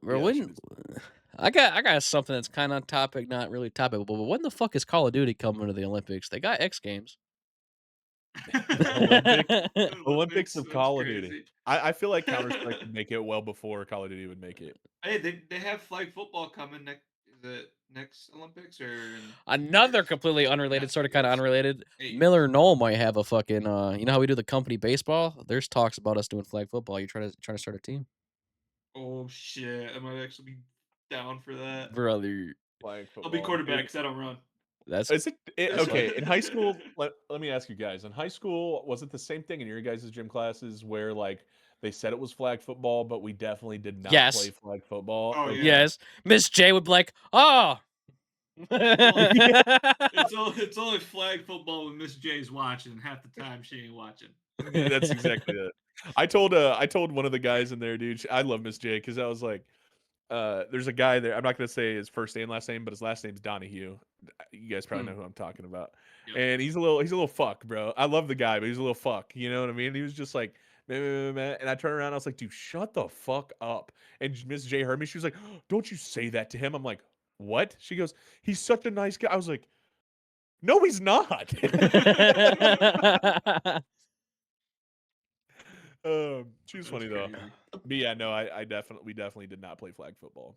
Bro,
Yeah,
when I got something that's kind of topic, not really topic, but when the fuck is Call of Duty coming to the Olympics? They got X Games.
Olympics of
that's
Call of Duty.
crazy.
I feel like Counter Strike would make it well before Call of Duty would make it.
Hey, they have flag football coming next. Is it next Olympics or
Another completely unrelated,
Yes,
sort of kind of
yes.
unrelated.
Hey.
Miller Knoll might have a fucking. You know how we do the company baseball? There's talks about us doing flag football. You trying to start a team,
Oh shit! I might actually be down for that.
brother?
Flag
I'll be
football.
quarterback because I don't run.
That's
Is it
That's
okay?
fine.
In high school, let me ask you guys. In high school, was it the same thing in your guys' gym classes where like they said it was flag football, but we definitely did not
Yes.
play flag football?
Oh,
Okay.
yeah.
yes. Miss J would be like, oh.
It's only flag football when Miss J's watching, and half the time she ain't watching.
That's exactly it. I told one of the guys in there, dude. I love Miss J because I was like, there's a guy there. I'm not gonna say his first and last name, but his last name's Donahue. You guys probably know who I'm talking about.
Yep.
And he's a little fuck, bro. I love the guy, but he's a little fuck. You know what I mean? He was just like meh, meh, meh, meh. And I turned around, I was like, dude, shut the fuck up. And Miss J heard me. She was like, don't you say that to him. I'm like, what? She goes, he's such a nice guy. I was like, no, he's not. She was
That's
funny though.
crazy.
But yeah, no, we definitely did not play flag football.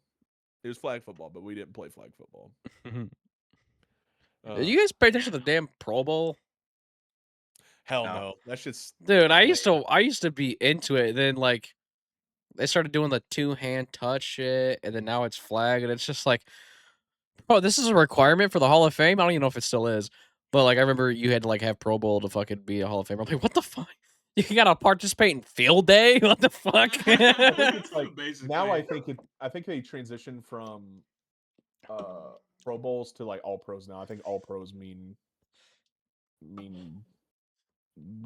It was flag football, but we didn't play flag football.
Did you guys pay attention
Yeah,
to the damn Pro Bowl?
Hell
No.
no. That's just
Dude, I used
lame.
to be into it. Then like they started doing the 2-hand touch shit, and then now it's flag, and it's just like, bro, this is a requirement for the Hall of Fame. I don't even know if it still is, but like I remember you had to like have Pro Bowl to fucking be a Hall of Famer. I'm like, what the fuck? You gotta participate in field day? What the fuck?
I think it's like now
basically.
I think they transitioned from Pro Bowls to like all pros now. I think all pros mean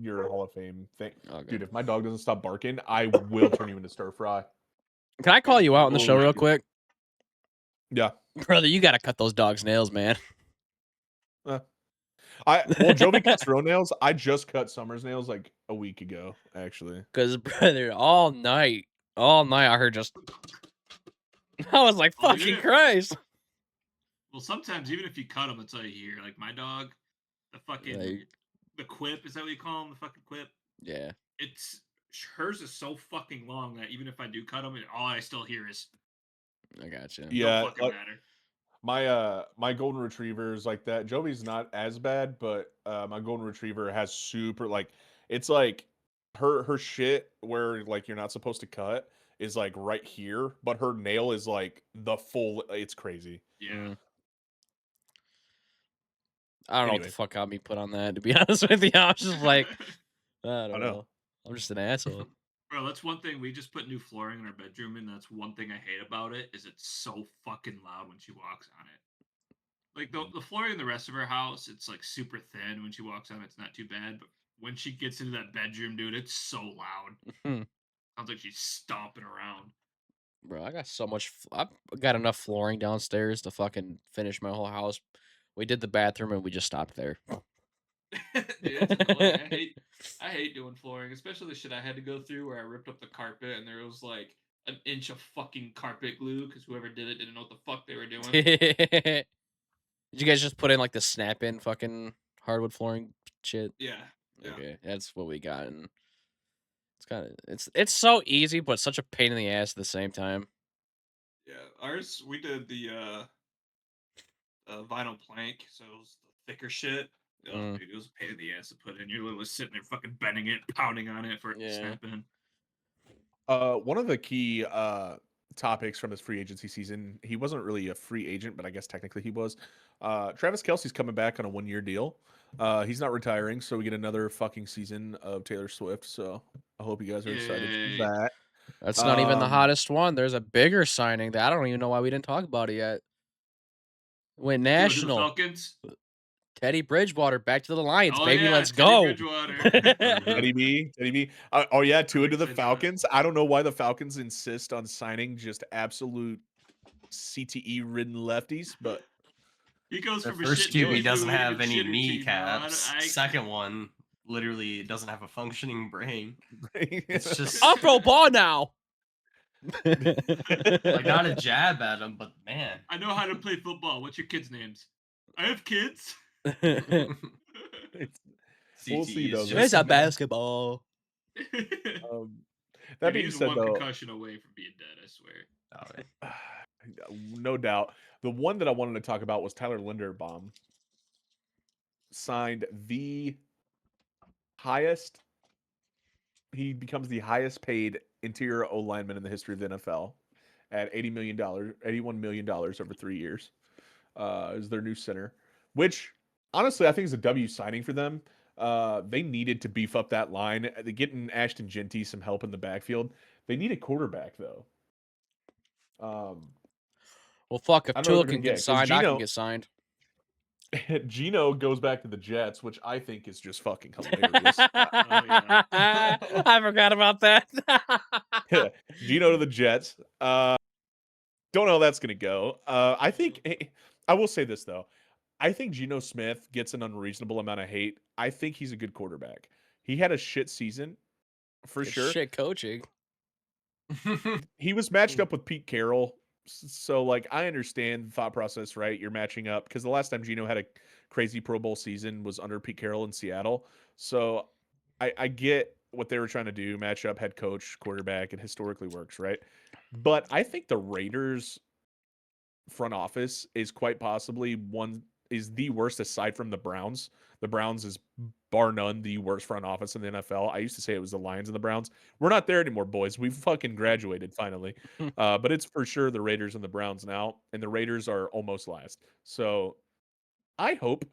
you're a Hall of Fame thing.
Okay.
Dude, if my dog doesn't stop barking, I will turn you into stir fry.
Can I call you out on the
Oh,
show real
shit.
quick?
Yeah.
Brother, you gotta cut those dogs' nails, man.
Jovi cuts her own nails. I just cut Summer's nails like a week ago, actually.
Cause brother, all night I heard just I was like,
Well, even
fucking
if-
Christ.
Well, sometimes even if you cut them, that's all you hear. Like my dog, the fucking
Like,
the quip, is that what you call him? The fucking quip.
yeah.
It's hers is so fucking long that even if I do cut them, all I still hear is
I gotcha.
Yeah,
don't fucking matter.
my golden retriever is like that. Jovi's not as bad, but my golden retriever has super like it's like her shit where like you're not supposed to cut is like right here, but her nail is like the full. It's crazy.
Yeah.
Mm. I don't know what the
Anyway.
fuck got me put on that, to be honest with you. I was just like, I don't
know.
know. I'm just an asshole.
Bro, that's one thing. We just put new flooring in our bedroom, and that's one thing I hate about it is it's so fucking loud when she walks on it. Like the flooring in the rest of her house, it's like super thin. When she walks on it, it's not too bad. But when she gets into that bedroom, dude, it's so loud. Sounds like she's stomping around.
Bro, I got so much. I've got enough flooring downstairs to fucking finish my whole house. We did the bathroom and we just stopped there.
Dude, it's annoying. I hate doing flooring, especially the shit I had to go through where I ripped up the carpet and there was like an inch of fucking carpet glue because whoever did it didn't know what the fuck they were doing.
Did you guys just put in like the snap-in fucking hardwood flooring shit?
Yeah.
Okay, that's what we got, and it's kind of it's so easy, but such a pain in the ass at the same time.
Yeah. Ours, we did the vinyl plank, so it was the thicker shit. Oh,
Mm.
dude, it was a pain in the ass to put in. You're literally sitting there fucking bending it, pounding on it for it to
Yeah.
snap in.
One of the key topics from his free agency season, he wasn't really a free agent, but I guess technically he was. Travis Kelce's coming back on a 1-year deal. He's not retiring, so we get another fucking season of Taylor Swift. So I hope you guys are excited
Yay.
for that.
That's not even the hottest one. There's a bigger signing that I don't even know why we didn't talk about it yet. Went
To the
national.
Falcons.
Teddy Bridgewater back to the Lions,
Oh,
baby.
yeah,
Let's
Teddy
go.
Bridgewater.
Teddy B. Oh yeah, Tua to the
excited about it.
Falcons. I don't know why the Falcons insist on signing just absolute CTE ridden lefties, but
He goes
The
from a
first
shit
QB
team
doesn't
to an
have
even
any
shitter team, bro.
kneecaps. Second one literally doesn't have a functioning brain. It's
it's
just
I'll throw a ball now.
like not a jab at him, but man.
I know how to play football. What's your kids' names? I have kids.
We'll see, though,
is
man.
Where's
just
a basketball?
That
Dude,
being
he's
said,
one
though,
concussion away from being dead, I swear.
Oh,
no doubt, the one that I wanted to talk about was Tyler Linderbaum signed the highest. He becomes the highest paid interior O lineman in the history of the NFL at $81 million over 3 years. Is their new center, which honestly I think is a W signing for them. They needed to beef up that line. They're getting Ashton Genty some help in the backfield. They need a quarterback though.
Well, fuck, if
I don't know
Tua
what they're
can
gonna
get
get, 'cause
signed, I can
Geno-
get signed.
Gino goes back to the Jets, which I think is just fucking hilarious.
I forgot about that.
Gino to the Jets. Don't know how that's gonna go. I think I will say this though. I think Geno Smith gets an unreasonable amount of hate. I think he's a good quarterback. He had a shit season, for
It's
sure.
shit coaching.
He was matched up with Pete Carroll. So, like, I understand the thought process, right? You're matching up because the last time Gino had a crazy Pro Bowl season was under Pete Carroll in Seattle. So, I get what they were trying to do, match up head coach, quarterback. It historically works, right? But I think the Raiders front office is quite possibly is the worst aside from the Browns. The Browns is bar none the worst front office in the NFL. I used to say it was the Lions and the Browns. We're not there anymore, boys. We've fucking graduated finally. But it's for sure the Raiders and the Browns now, and the Raiders are almost last. So I hope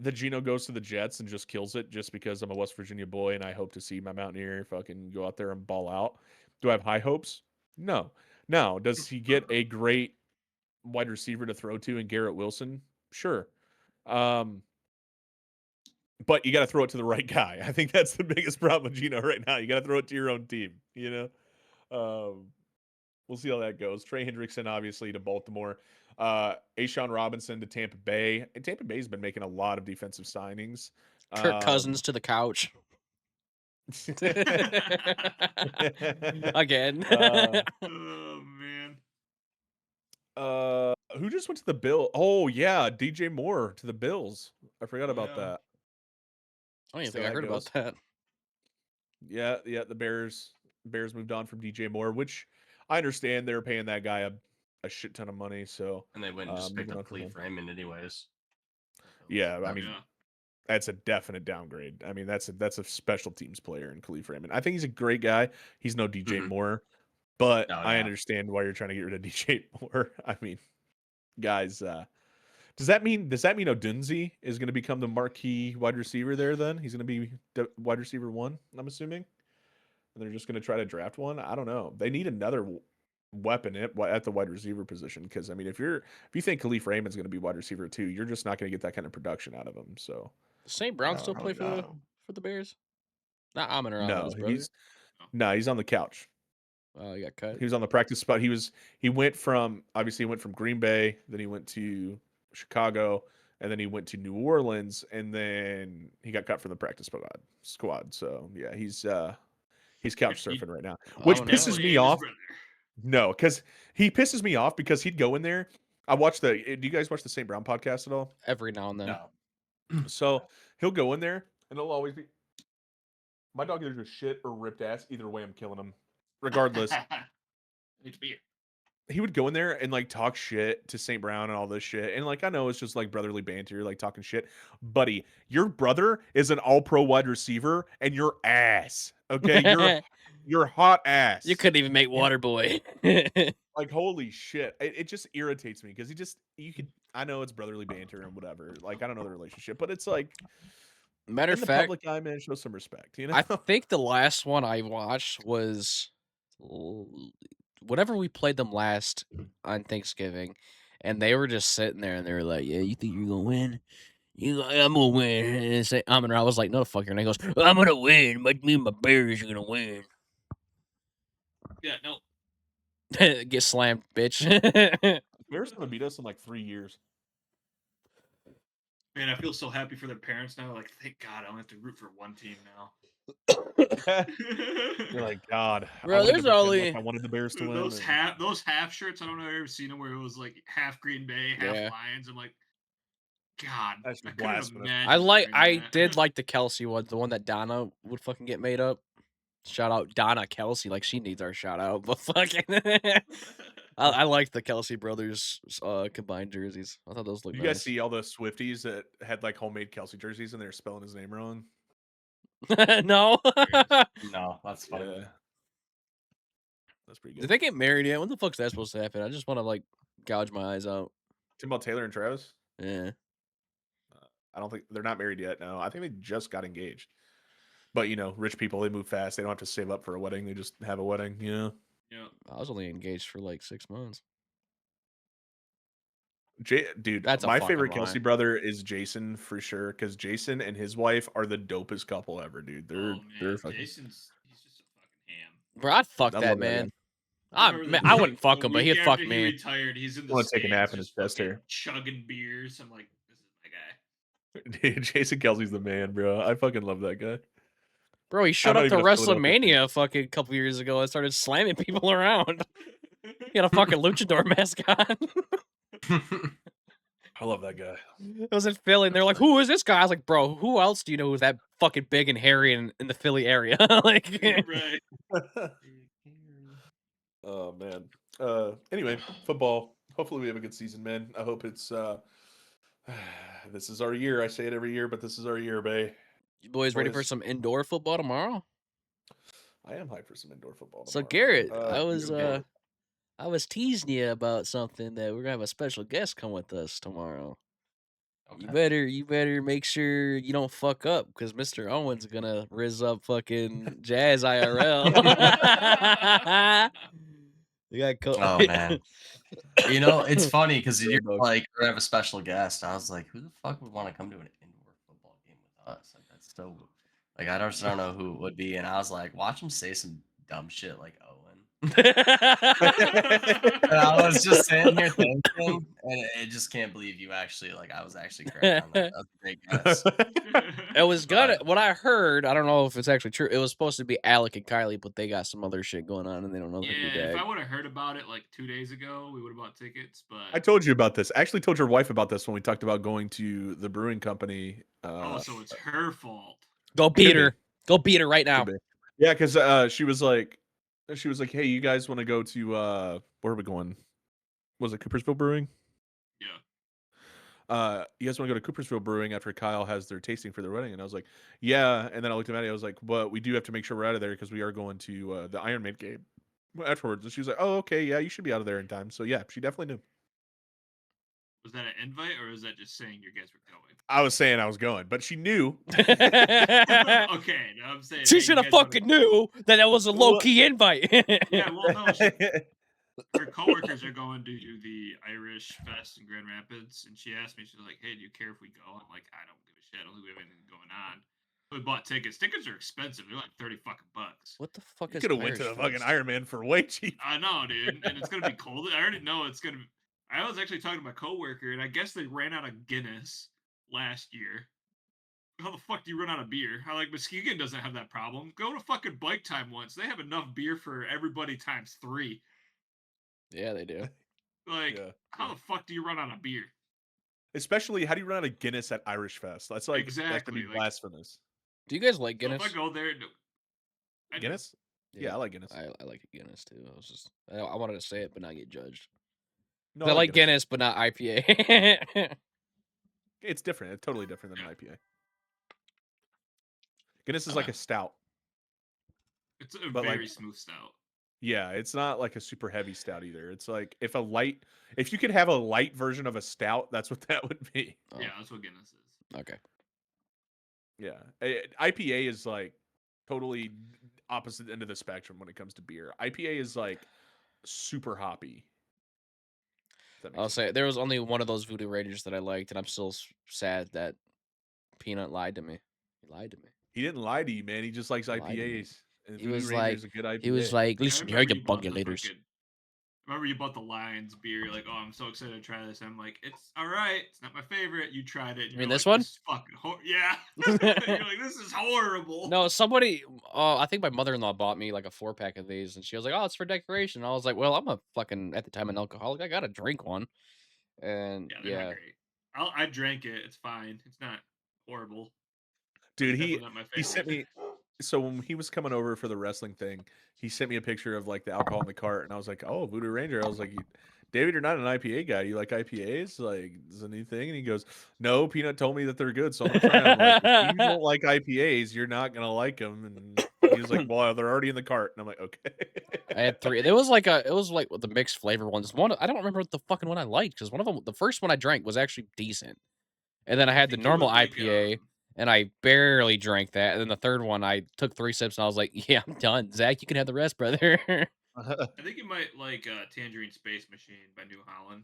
that Gino goes to the Jets and just kills it just because I'm a West Virginia boy and I hope to see my Mountaineer fucking go out there and ball out. Do I have high hopes? No. Now, does he get a great wide receiver to throw to and Garrett Wilson? Sure. But you got to throw it to the right guy. I think that's the biggest problem with Gino right now. You got to throw it to your own team, you know? We'll see how that goes. Trey Hendrickson, obviously, to Baltimore. Ashawn Robinson to Tampa Bay. And Tampa Bay's been making a lot of defensive signings.
Kirk Cousins to the couch. Again.
Oh man.
Who just went to the Bill? Oh yeah, DJ Moore to the Bills. I forgot
Oh,
about
yeah.
that.
I don't even
See
think
how
I
that
heard
goes.
about that.
Yeah, the Bears moved on from DJ Moore, which I understand they're paying that guy a shit ton of money. So
And they went and just picked
moving on
up
from him.
Khalif Raymond anyways.
Yeah, I
Um,
mean
Yeah.
that's a definite downgrade. I mean that's a special teams player in Khalif Raymond. I think he's a great guy. He's no DJ
Mhm.
Moore, but
No,
I
yeah.
understand why you're trying to get rid of DJ Moore. I mean, guys, does that mean Odunze is going to become the marquee wide receiver there? Then he's going to be wide receiver 1. I'm assuming, and they're just going to try to draft one. I don't know. They need another weapon at the wide receiver position because I mean, if you think Khalif Raymond's going to be wide receiver 2, you're just not going to get that kind of production out of him. So
Does St. Brown still play for
no.
the Bears? Not Amon Ra, but
no,
his brother.
he's on the couch.
Oh, he got cut.
He was on the practice spot. He went from Green Bay, then he went to Chicago, and then he went to New Orleans, and then he got cut from the practice squad. So yeah, he's couch surfing right now, which
Amon Ra.
pisses me off. No, because he pisses me off because he'd go in there. Do you guys watch the St. Brown podcast at all?
Every now and then.
No.
So he'll go in there and it'll always be my dog either just shit or ripped ass. Either way, I'm killing him. Regardless,
Need to be.
he would go in there and like talk shit to St. Brown and all this shit. And like I know it's just like brotherly banter, like talking shit. Buddy, your brother is an all-pro wide receiver and you're ass. Okay? You're hot ass.
You couldn't even make Water Boy.
Like holy shit. It just irritates me because I know it's brotherly banter and whatever. Like I don't know the relationship, but it's like
Matter
in
of
the
fact,
public eye, man, show some respect, you know?
I think the last one I watched was whenever we played them last on Thanksgiving, and they were just sitting there and they were like, "Yeah, you think you're gonna win? I'm gonna win." And say, Amon Ra was like, "No, the fuck," and he goes, "I'm gonna win. But me and my Bears are gonna win."
Yeah, no.
Get slammed, bitch.
Bears gonna beat us in like 3 years.
Man, I feel so happy for their parents now. Like, thank God I only have to root for one team now.
You're like, God,
Bro,
I wanted
there's
to pretend
only
like I wanted the Bears to win.
those half shirts. I don't know if I've ever seen them where it was like half Green Bay, half
Yeah.
Lions. I'm like, God,
That's
I couldn't
blasphemous.
imagine. wearing
I
that.
did like the Kelsey one, the one that Donna would fucking get made up. Shout out Donna Kelsey, like she needs our shout out, but fucking I liked the Kelsey brothers combined jerseys. I thought those looked
You guys
nice.
see all the Swifties that had like homemade Kelsey jerseys and they're spelling his name wrong?
No.
No, that's funny.
Yeah. That's pretty
Did
good.
they get married yet? When the fuck's that supposed to happen? I just want to like gouge my eyes out.
Timbo Taylor and Travis?
Yeah.
I don't think they're not married yet. No, I think they just got engaged. But you know, rich people, they move fast. They don't have to save up for a wedding. They just have a wedding, you know.
Yeah.
I was only engaged for like 6 months.
Dude,
That's a
my
fucking
favorite
lie.
Kelsey brother is Jason for sure, because Jason and his wife are the dopest couple ever, dude. They're fucking.
He's just a fucking ham.
Bro, I'd fuck
I
that
love that
man.
remember
I
the-
wouldn't fuck
a
him, but
week
he'd fuck
after He
me.
retired. He's in
I
the
wanna take a nap
stands
in his
just
chest
fucking
hair.
chugging beers. I'm like, this is my guy.
Dude, Jason Kelsey's the man, bro. I fucking love that guy.
Bro, he
I'm
showed
not
up to
even a Philadelphia fan.
WrestleMania a fucking couple years ago and started slamming people around. He had a fucking luchador mascot.
I love that guy.
It was in Philly, and they're like, "Who is this guy?" I was like, "Bro, who else do you know who's that fucking big and hairy in the Philly area?" Like,
Right.
Oh man. Anyway, football. Hopefully we have a good season, man. I hope it's this is our year. I say it every year, but this is our year, Bay.
you boys ready for
Boys.
some indoor football tomorrow?
I am hyped for some indoor football
So
tomorrow.
Garrett,
Okay.
I was teasing you about something that we're gonna have a special guest come with us tomorrow.
Okay.
You better make sure you don't fuck up because Mr. Owen's gonna riz up fucking Jazz IRL. You got
Oh man. You know, it's funny because you're
Dog.
like, we have a special guest. I was like, who the fuck would want to come to an indoor football game with us? Like, that's so, like, I don't know who it would be. And I was like, watch him say some dumb shit like Owen. And I was just sitting here thinking, and I just can't believe you actually, like, I was actually correct on that. That was a great guess.
It was gonna.
But
What I heard, I don't know if it's actually true. It was supposed to be Alec and Kylie, but they got some other shit going on, and they don't know their new
Yeah, if I
bag.
would have heard about it like 2 days ago, we would have bought tickets.
I
But
told you about this. I actually told your wife about this when we talked about going to the brewing company.
oh, so it's her fault.
Go beat
Could be.
her. Go beat her right
Could
now.
be. Yeah, because she was like, hey, you guys want to go to where are we going? Was it Coopersville Brewing?
Yeah.
You guys want to go to Coopersville Brewing after Kyle has their tasting for their wedding? And I was like, yeah. And then I looked at Maddie. I was like, but we do have to make sure we're out of there because we are going to the Iron Man game afterwards. And she was like, oh, okay, yeah, you should be out of there in time. So yeah, she definitely knew.
Was that an invite or is that just saying you guys were going?
I was saying I was going, but she knew.
Okay, now I'm saying
She
hey,
should
you
have
guys wanna-
fucking knew that was a low key invite.
Yeah, well, no, her coworkers are going to do the Irish Fest in Grand Rapids, and she asked me, she's like, "Hey, do you care if we go?" I'm like, "I don't give a shit. I don't think we have anything going on." So we bought tickets. Tickets are expensive. They're like 30 fucking bucks.
What the fuck
You
is
could have went to
Irish
the fucking
Fest?
Iron Man for way cheap.
I know, dude, and it's gonna be cold. I already know it's gonna. I was actually talking to my coworker, and I guess they ran out of Guinness last year. How the fuck do you run out of beer? How like Muskegon doesn't have that problem. Go to fucking Bike Time once. They have enough beer for everybody times 3.
Yeah, they do.
Like,
Yeah.
how the fuck do you run out of beer?
Especially, how do you run out of Guinness at Irish Fest? That's like that's gonna
Exactly,
be
like-
blasphemous.
Do you guys like
So if
Guinness?
I go there, I do.
Guinness? Yeah, I like Guinness.
I like Guinness too. I was just I wanted to say it but not get judged.
No,
I like Guinness but not IPA.
It's different. It's totally different than an IPA. Guinness is like a stout.
It's a
But,
very
like-
smooth stout.
Yeah, it's not like a super heavy stout either. It's like if you could have a light version of a stout, that's what that would be.
Oh,
Yeah, that's what Guinness is.
okay.
Yeah, IPA is like totally opposite end of the spectrum when it comes to beer. IPA is like super hoppy. If that makes
I'll
sense.
say there was only one of those Voodoo Rangers that I liked, and I'm still sad that Peanut lied to me. He lied to me.
He didn't lie to you, man. He just likes
Lied to me.
IPAs. And
He
Voodoo
was
Ranger
like-
is a good IPA.
He was like,
Yeah, I
"Listen here,
remember
you
bought the
bugulators."
fucking- Remember you bought the Lions beer? You're like, oh, I'm so excited to try this. I'm like, it's all right. It's not my favorite. You tried it.
You mean
you're
this
like,
one?
This is fucking yeah. You're like, this is horrible.
No, somebody. I think my mother-in-law bought me like a 4-pack of these, and she was like, "Oh, it's for decoration." I was like, "Well, I'm a fucking at the time an alcoholic. I gotta drink one." And
Yeah, they're not great. I drank it. It's fine. It's not horrible.
Dude,
Definitely not my
he sent
favorite.
me. So when he was coming over for the wrestling thing, he sent me a picture of like the alcohol in the cart, and I was like, "Oh, Voodoo Ranger." I was like, "David, you're not an IPA guy. You like IPAs? Like, is a new thing?" And he goes, "No, Peanut told me that they're good, so I'm gonna try them." Like, if you don't like IPAs, you're not gonna like them. And he was like, "Well, they're already in the cart," and I'm like, "Okay."
I had 3. It was like the mixed flavor ones. One I don't remember what the fucking one I liked because one of them, the first one I drank was actually decent, and then I had the
think it
normal
was like,
IPA. And I barely drank that. And then the third one, I took 3 sips, and I was like, "Yeah, I'm done. Zach, you can have the rest, brother."
I think you might like Tangerine Space Machine by New Holland,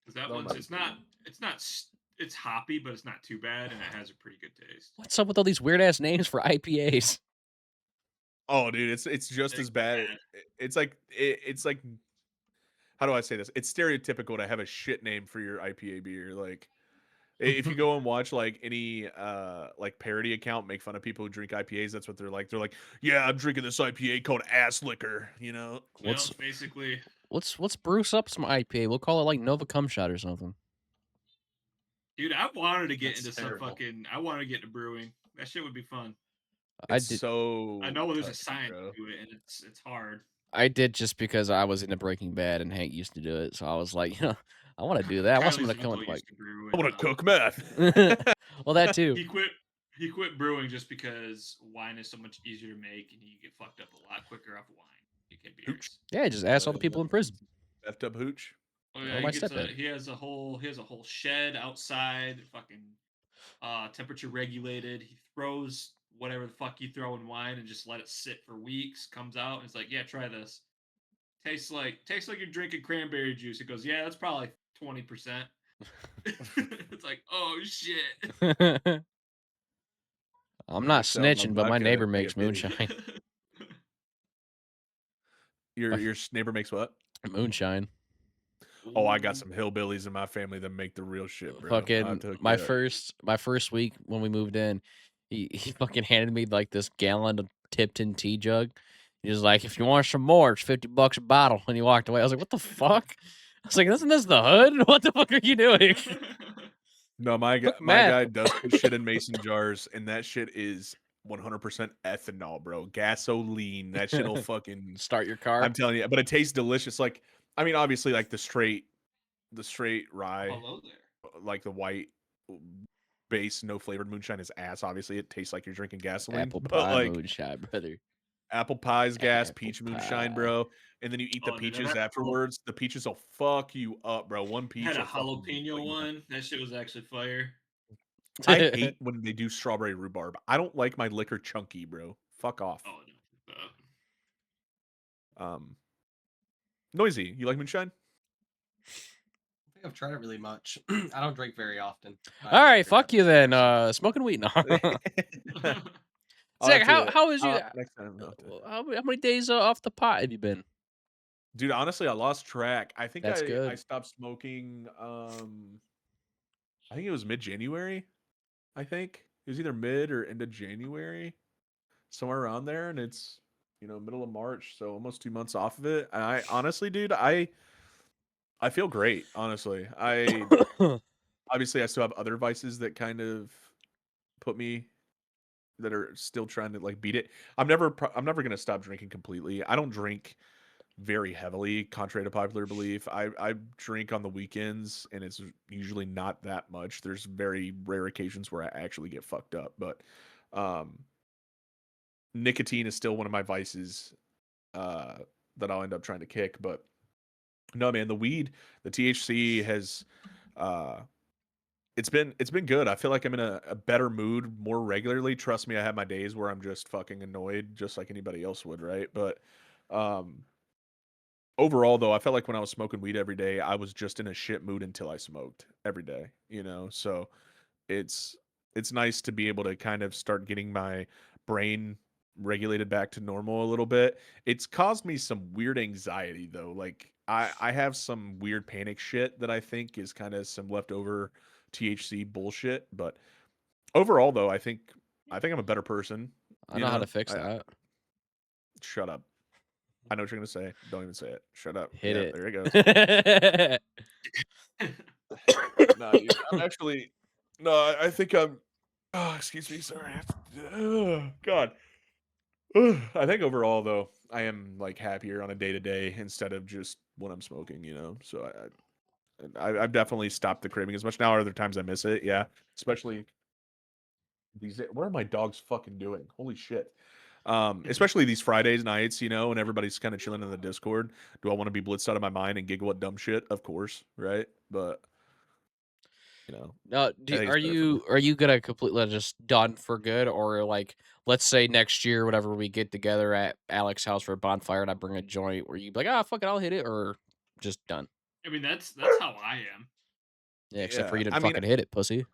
because that
That
one's
might be
it's hoppy, but it's not too bad, and it has a pretty good taste.
What's up with all these weird ass names for IPAs?
Oh, dude, it's just
It's
as bad.
bad.
It's like how do I say this? It's stereotypical to have a shit name for your IPA beer. Like If you go and watch like any like parody account make fun of people who drink IPAs, that's what they're like. They're like, yeah, I'm drinking this IPA called ass liquor, you know.
Yeah,
What's
basically.
let's Bruce up some IPA. We'll call it like Nova Cum Shot or something.
Dude, I wanted to get
That's
into some
terrible.
fucking. I wanted to get into brewing. That shit would be fun.
I
It's
did
so
I know there's a
touchy,
science
bro.
to it, and it's hard.
I did just because I was into Breaking Bad and Hank used to do it. So I was like, I want to do that. I want someone
Kylie's
to come
uncle
and like
used to brew,
I
and
want to cook meth.
well that too.
he quit. He quit brewing just because wine is so much easier to make, and you get fucked up a lot quicker off wine. You get
Hooch.
beers.
Yeah, just ask all the people in prison.
Effed up hooch.
Oh
Or
yeah,
my
he gets a.
stepdad.
He has a whole shed outside, fucking temperature regulated. He throws whatever the fuck you throw in wine and just let it sit for weeks. Comes out and it's like, yeah, try this. Tastes like you're drinking cranberry juice. It goes, yeah, that's probably 20%. It's like, oh shit.
I'm not
Selling my
snitching, but my
vodka
neighbor
like
makes
a bitch.
moonshine.
Your neighbor makes what?
Moonshine.
Oh, I got some hillbillies in my family that make the real shit, bro. I
Fucking
took
my
you up.
first week when we moved in, he fucking handed me like this gallon of Tipton tea jug. He was like, if you want some more, it's $50 a bottle. And he walked away. I was like, what the fuck? I was like, isn't this the hood? What the fuck are you doing?
No,
Cook
my
meth.
guy does put shit in mason jars, and that shit is 100% ethanol, bro. Gasoline. That shit'll fucking.
Start your car.
I'm telling you, but it tastes delicious. Like, I mean, obviously, like the straight rye,
Hello there.
like the white base, no flavored moonshine is ass. Obviously, it tastes like you're drinking gasoline.
Apple
But
pie
like
moonshine, brother.
apple pie's gas,
Apple
peach moonshine,
pie.
bro. And then you eat the
Oh, dude,
peaches afterwards. The peaches will fuck you up, bro. One
I
peach
had a
will fucking
jalapeno one. That shit was actually fire.
I hate when they do strawberry rhubarb. I don't like my liquor chunky, bro. Fuck off.
Oh no.
Noisy. You like moonshine?
I think I've tried it really much. I don't drink very often.
All right, fuck you then. Smoking weed. No.
I'll
Zach,
have to,
how was you?
next time. I'll have to.
How many days off the pot have you been?
Dude, honestly, I lost track. I think
That's
I
good.
stopped smoking. I think it was mid-January. I think it was either mid or end of January, somewhere around there, and it's middle of March, so almost 2 months off of it. And I honestly, dude, I feel great. Honestly, obviously I still have other vices that kind of put me that are still trying to like beat it. I'm never gonna stop drinking completely. I don't drink very heavily, contrary to popular belief. I drink on the weekends, and it's usually not that much. There's very rare occasions where I actually get fucked up, but nicotine is still one of my vices that I'll end up trying to kick. But no, man, the weed, the THC has it's been good. I feel like I'm in a better mood more regularly. Trust me, I have my days where I'm just fucking annoyed, just like anybody else would, right? But overall, though, I felt like when I was smoking weed every day, I was just in a shit mood until I smoked every day, So it's nice to be able to kind of start getting my brain regulated back to normal a little bit. It's caused me some weird anxiety though. Like I have some weird panic shit that I think is kind of some leftover THC bullshit, but overall though, I think I'm a better person.
I know how to fix that.
Shut up. I know what you're gonna say. Don't even say it. Shut up.
Hit
Yeah,
it.
there it goes. No, dude, I'm actually. No, I think I'm. Oh, excuse me. Sorry. God. I think overall, though, I am like happier on a day to day instead of just when I'm smoking. So I've definitely stopped the craving as much now. Other times I miss it. Yeah, especially these. What are my dogs fucking doing? Holy shit. Especially these Fridays nights, and everybody's kind of chilling in the Discord. Do I want to be blitzed out of my mind and giggle at dumb shit? Of course, right? But
No,
I think it's
are
better for me.
you gonna completely just done for good, or like let's say next year, whenever we get together at Alex's house for a bonfire, and I bring a joint, where you be like, ah, fuck it, I'll hit it, or just done?
I mean, that's how I am.
Yeah, except for
Yeah,
you didn't
I mean,
fucking hit it, pussy.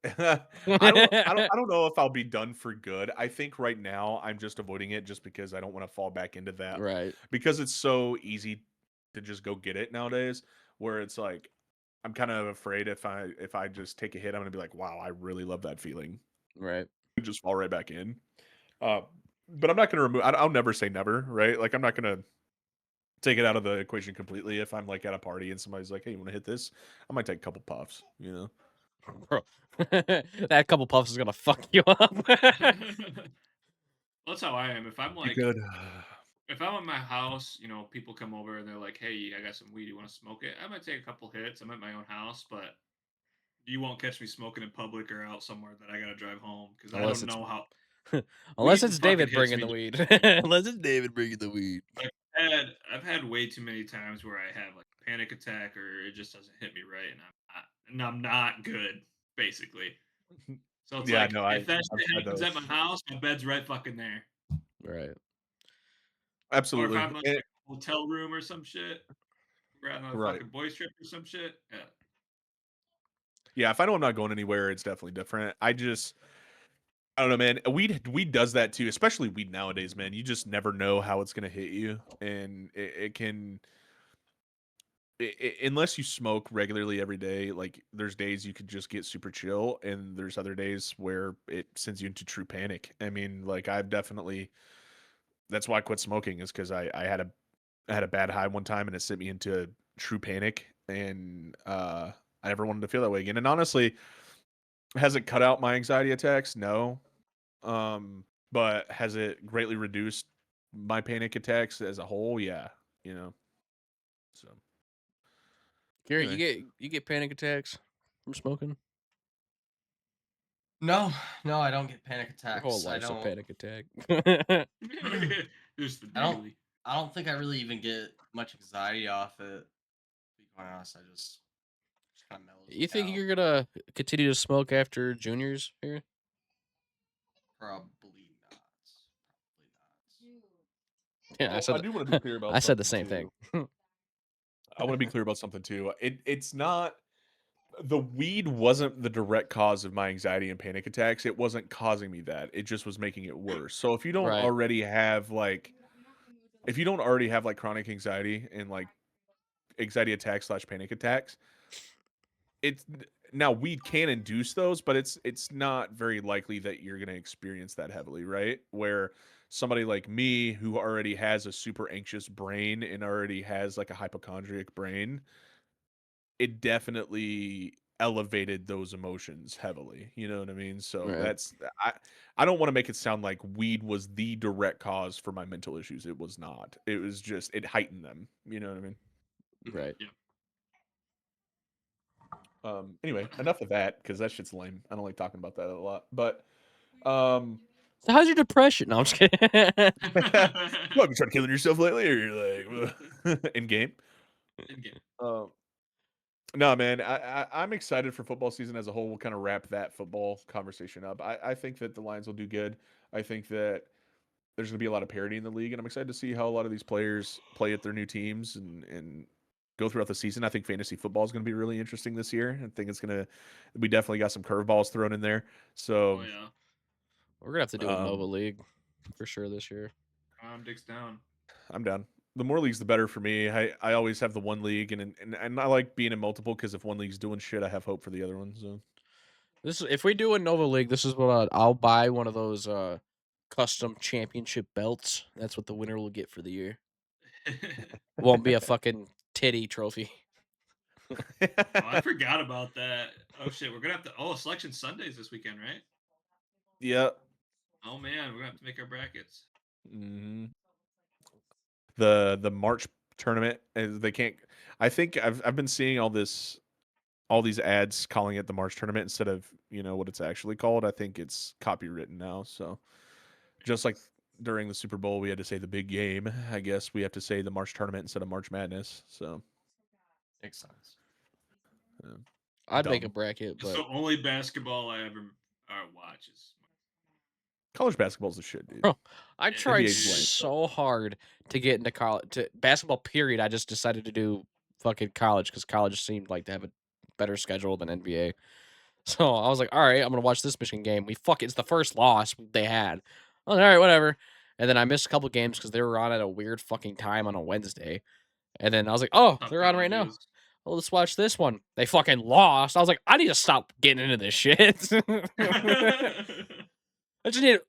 I don't know if I'll be done for good. I think right now I'm just avoiding it just because I don't want to fall back into that
Right.
because it's so easy to just go get it nowadays. Where it's like I'm kind of afraid if I just take a hit, I'm gonna be like, wow, I really love that feeling.
Right.
Just fall right back in. Uh, but I'm not gonna remove. I'll never say never, right? Like I'm not gonna take it out of the equation completely. If I'm like at a party and somebody's like, "Hey, you want to hit this?" I might take a couple puffs. You know.
Bro, that couple puffs is gonna fuck you up.
That's how I am. If I'm
You
like,
could.
if I'm at my house, you know, people come over and they're like, "Hey, I got some weed. You want to smoke it?" I might take a couple hits. I'm at my own house, but you won't catch me smoking in public or out somewhere that I gotta drive home because I
unless
don't
it's
know how
unless
weed
it's
fucking
David
hits
bringing
me
the
just
weed.
different.
Unless it's David bringing the weed.
Like I've had way too many times where I have like a panic attack or it just doesn't hit me right, and I'm not good basically. So it's
Yeah,
like
no,
if that
I've
shit
had
happens
those.
at my house, my bed's right fucking there.
Right.
Or if
Absolutely.
I'm in like a hotel room or some shit, we're on a
Right.
fucking boys trip or some shit. Yeah.
Yeah, if I know I'm not going anywhere, it's definitely different. I don't know, man. Weed does that too, especially weed nowadays, man. You just never know how it's gonna hit you, and it can. Unless you smoke regularly every day, like there's days you could just get super chill, and there's other days where it sends you into true panic. I mean, like I've definitely. That's why I quit smoking is because I had a bad high one time and it sent me into true panic, and I never wanted to feel that way again. And honestly, has it cut out my anxiety attacks? No. But has it greatly reduced my panic attacks as a whole? Yeah, you know. So
Garrett,
anyway,
you get panic attacks from smoking?
No, no, I don't get panic
Your whole
attacks. I
life's a
don't.
panic attack.
Just the
I don't.
daily.
I don't think I really even get much anxiety off it. To be quite honest, I just kind of mellows
You
me
think
out.
you're gonna continue to smoke after juniors here?
Probably not. Probably
Yeah,
I do want to be clear about
I said the
something
same thing.
too. I want to be clear about something too. It's not the weed wasn't the direct cause of my anxiety and panic attacks. It wasn't causing me that. It just was making it worse. So
Right.
if you don't already have like chronic anxiety and like anxiety attacks slash panic attacks, it's now weed can induce those, but it's not very likely that you're going to experience that heavily, right? Where somebody like me who already has a super anxious brain and already has like a hypochondriac brain, it definitely elevated those emotions heavily. You know what I mean? So
Right.
I don't want to make it sound like weed was the direct cause for my mental issues. It was not. It was just it heightened them. You know what I mean?
Right.
Yeah.
Anyway, enough of that because that shit's lame. I don't like talking about that a lot. But um
So how's your depression? No, I'm just kidding.
what, have you tried killing yourself lately? Or you're like in game?
In-game.
Um no, man, I'm excited for football season as a whole. We'll kind of wrap that football conversation up. I think that the Lions will do good. I think that there's going to be a lot of parity in the league, and I'm excited to see how a lot of these players play at their new teams and go throughout the season. I think fantasy football is going to be really interesting this year. I think we definitely got some curveballs thrown in there.
Oh
So,
yeah.
We're gonna have to do a Nova
um,
League for sure this year.
Dicks down.
I'm down. The more leagues, the better for me. I always have the one league, and I like being in multiple because if one league's doing shit, I have hope for the other one. So.
This if we do a Nova League, this is what I'll buy one of those custom championship belts. That's what the winner will get for the year. Won't be a fucking titty trophy.
Oh, I forgot about that. Oh shit, we're gonna have to. Oh, selection Sundays this weekend, right?
Yeah.
Oh man, we're gonna have to make our brackets.
hmm The March tournament, they can't. I think I've been seeing all these ads calling it the March tournament instead of what it's actually called. I think it's copywritten now. So just like during the Super Bowl, we had to say the big game. I guess we have to say the March tournament instead of March Madness. So
Makes sense.
uh,
I'd make a
dumb.
bracket, but
So only basketball I ever watch is.
College basketball's the shit, dude.
bro, I
Yeah,
tried
NBA's lame.
dude.
so hard to get into college to basketball. Period. I just decided to do fucking college because college seemed like to have a better schedule than NBA. So I was like, all right, I'm gonna watch this Michigan game. It's the first loss they had. I was like, all right, whatever. And then I missed a couple games because they were on at a weird fucking time on a Wednesday. And then I was like, oh,
How
they're on right
college
now.
is.
well, let's watch this one. They fucking lost. I was like, I need to stop getting into this shit. I just need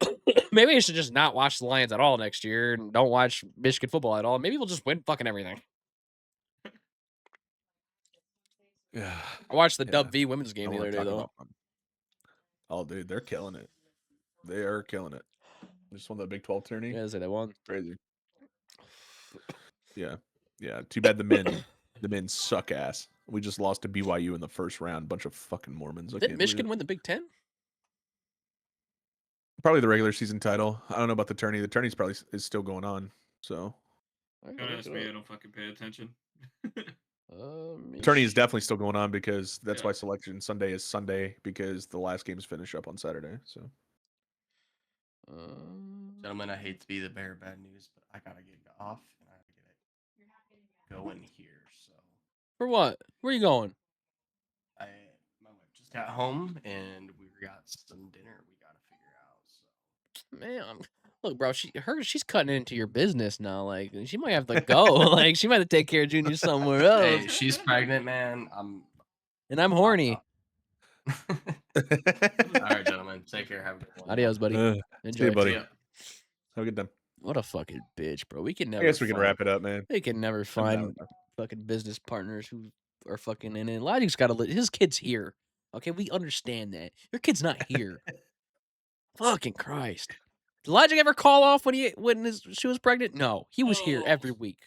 maybe I should just not watch the Lions at all next year and don't watch Michigan football at all. Maybe we'll just win fucking everything.
Yeah.
I watched the
Yeah.
Dub V women's game
I
the
wanna
other day
talk
though.
about them. Oh, dude, they're killing it. They are killing it. They just won the Big 12 tourney.
Yeah, say they won.
Crazy. Yeah. Yeah. Too bad the men suck ass. We just lost to BYU in the first round. Bunch of fucking Mormons. I
Did
can't
Michigan
believe it.
win the Big Ten?
Probably the regular season title. I don't know about the tourney. The tourney's probably is still going on. So
Don't ask me. I don't fucking pay attention.
the tourney is definitely still going on because that's
Yeah.
why Selection Sunday is Sunday because the last games finish up on Saturday. So
Gentlemen, I hate to be the bearer of bad news, but I gotta get off and I gotta get going here. So
For what? Where you going?
my wife just got home and we got some dinner we gotta figure out. So
Man, look, bro, she's cutting into your business now. Like she might have to go. Like she might have to take care of Junior somewhere else.
hey, she's pregnant, man.
And I'm horny.
All right, gentlemen, take care. Have a good one.
Adios, buddy.
see
Enjoy.
you, buddy.
See ya.
Have a good time.
What a fucking bitch, bro. We can never.
I guess we can
find-
wrap it up, man.
They can never
I'm down
find
with that.
fucking business partners who are fucking in it. Logic's got to. His kid's here. Okay, we understand that. Your kid's not here. Fucking Christ. Did Logic ever call off when she was pregnant? No, he was here every week.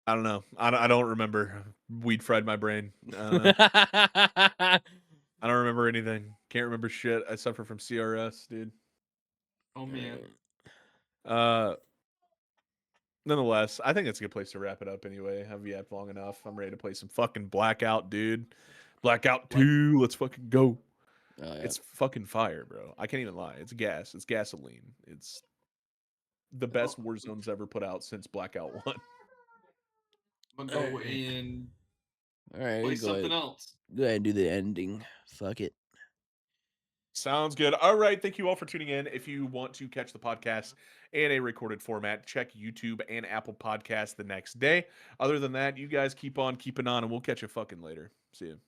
I don't know. I don't remember. Weed fried my brain. I don't know. I don't remember anything. Can't remember shit. I suffer from CRS, dude.
Oh man.
Nonetheless, I think it's a good place to wrap it up anyway. Have yapped long enough. I'm ready to play some fucking Blackout, dude. Blackout 2. Let's fucking go.
Oh, yeah.
It's fucking fire, bro. I can't even lie. It's gas. It's gasoline. It's the best Warzone's ever put out since Blackout 1.
I'm gonna go and
All right,
play
go
something
ahead.
else.
Go ahead and do the ending. Fuck it.
Sounds good. All right. Thank you all for tuning in. If you want to catch the podcast in a recorded format, check YouTube and Apple Podcasts the next day. Other than that, you guys keep on keeping on, and we'll catch you fucking later. See you.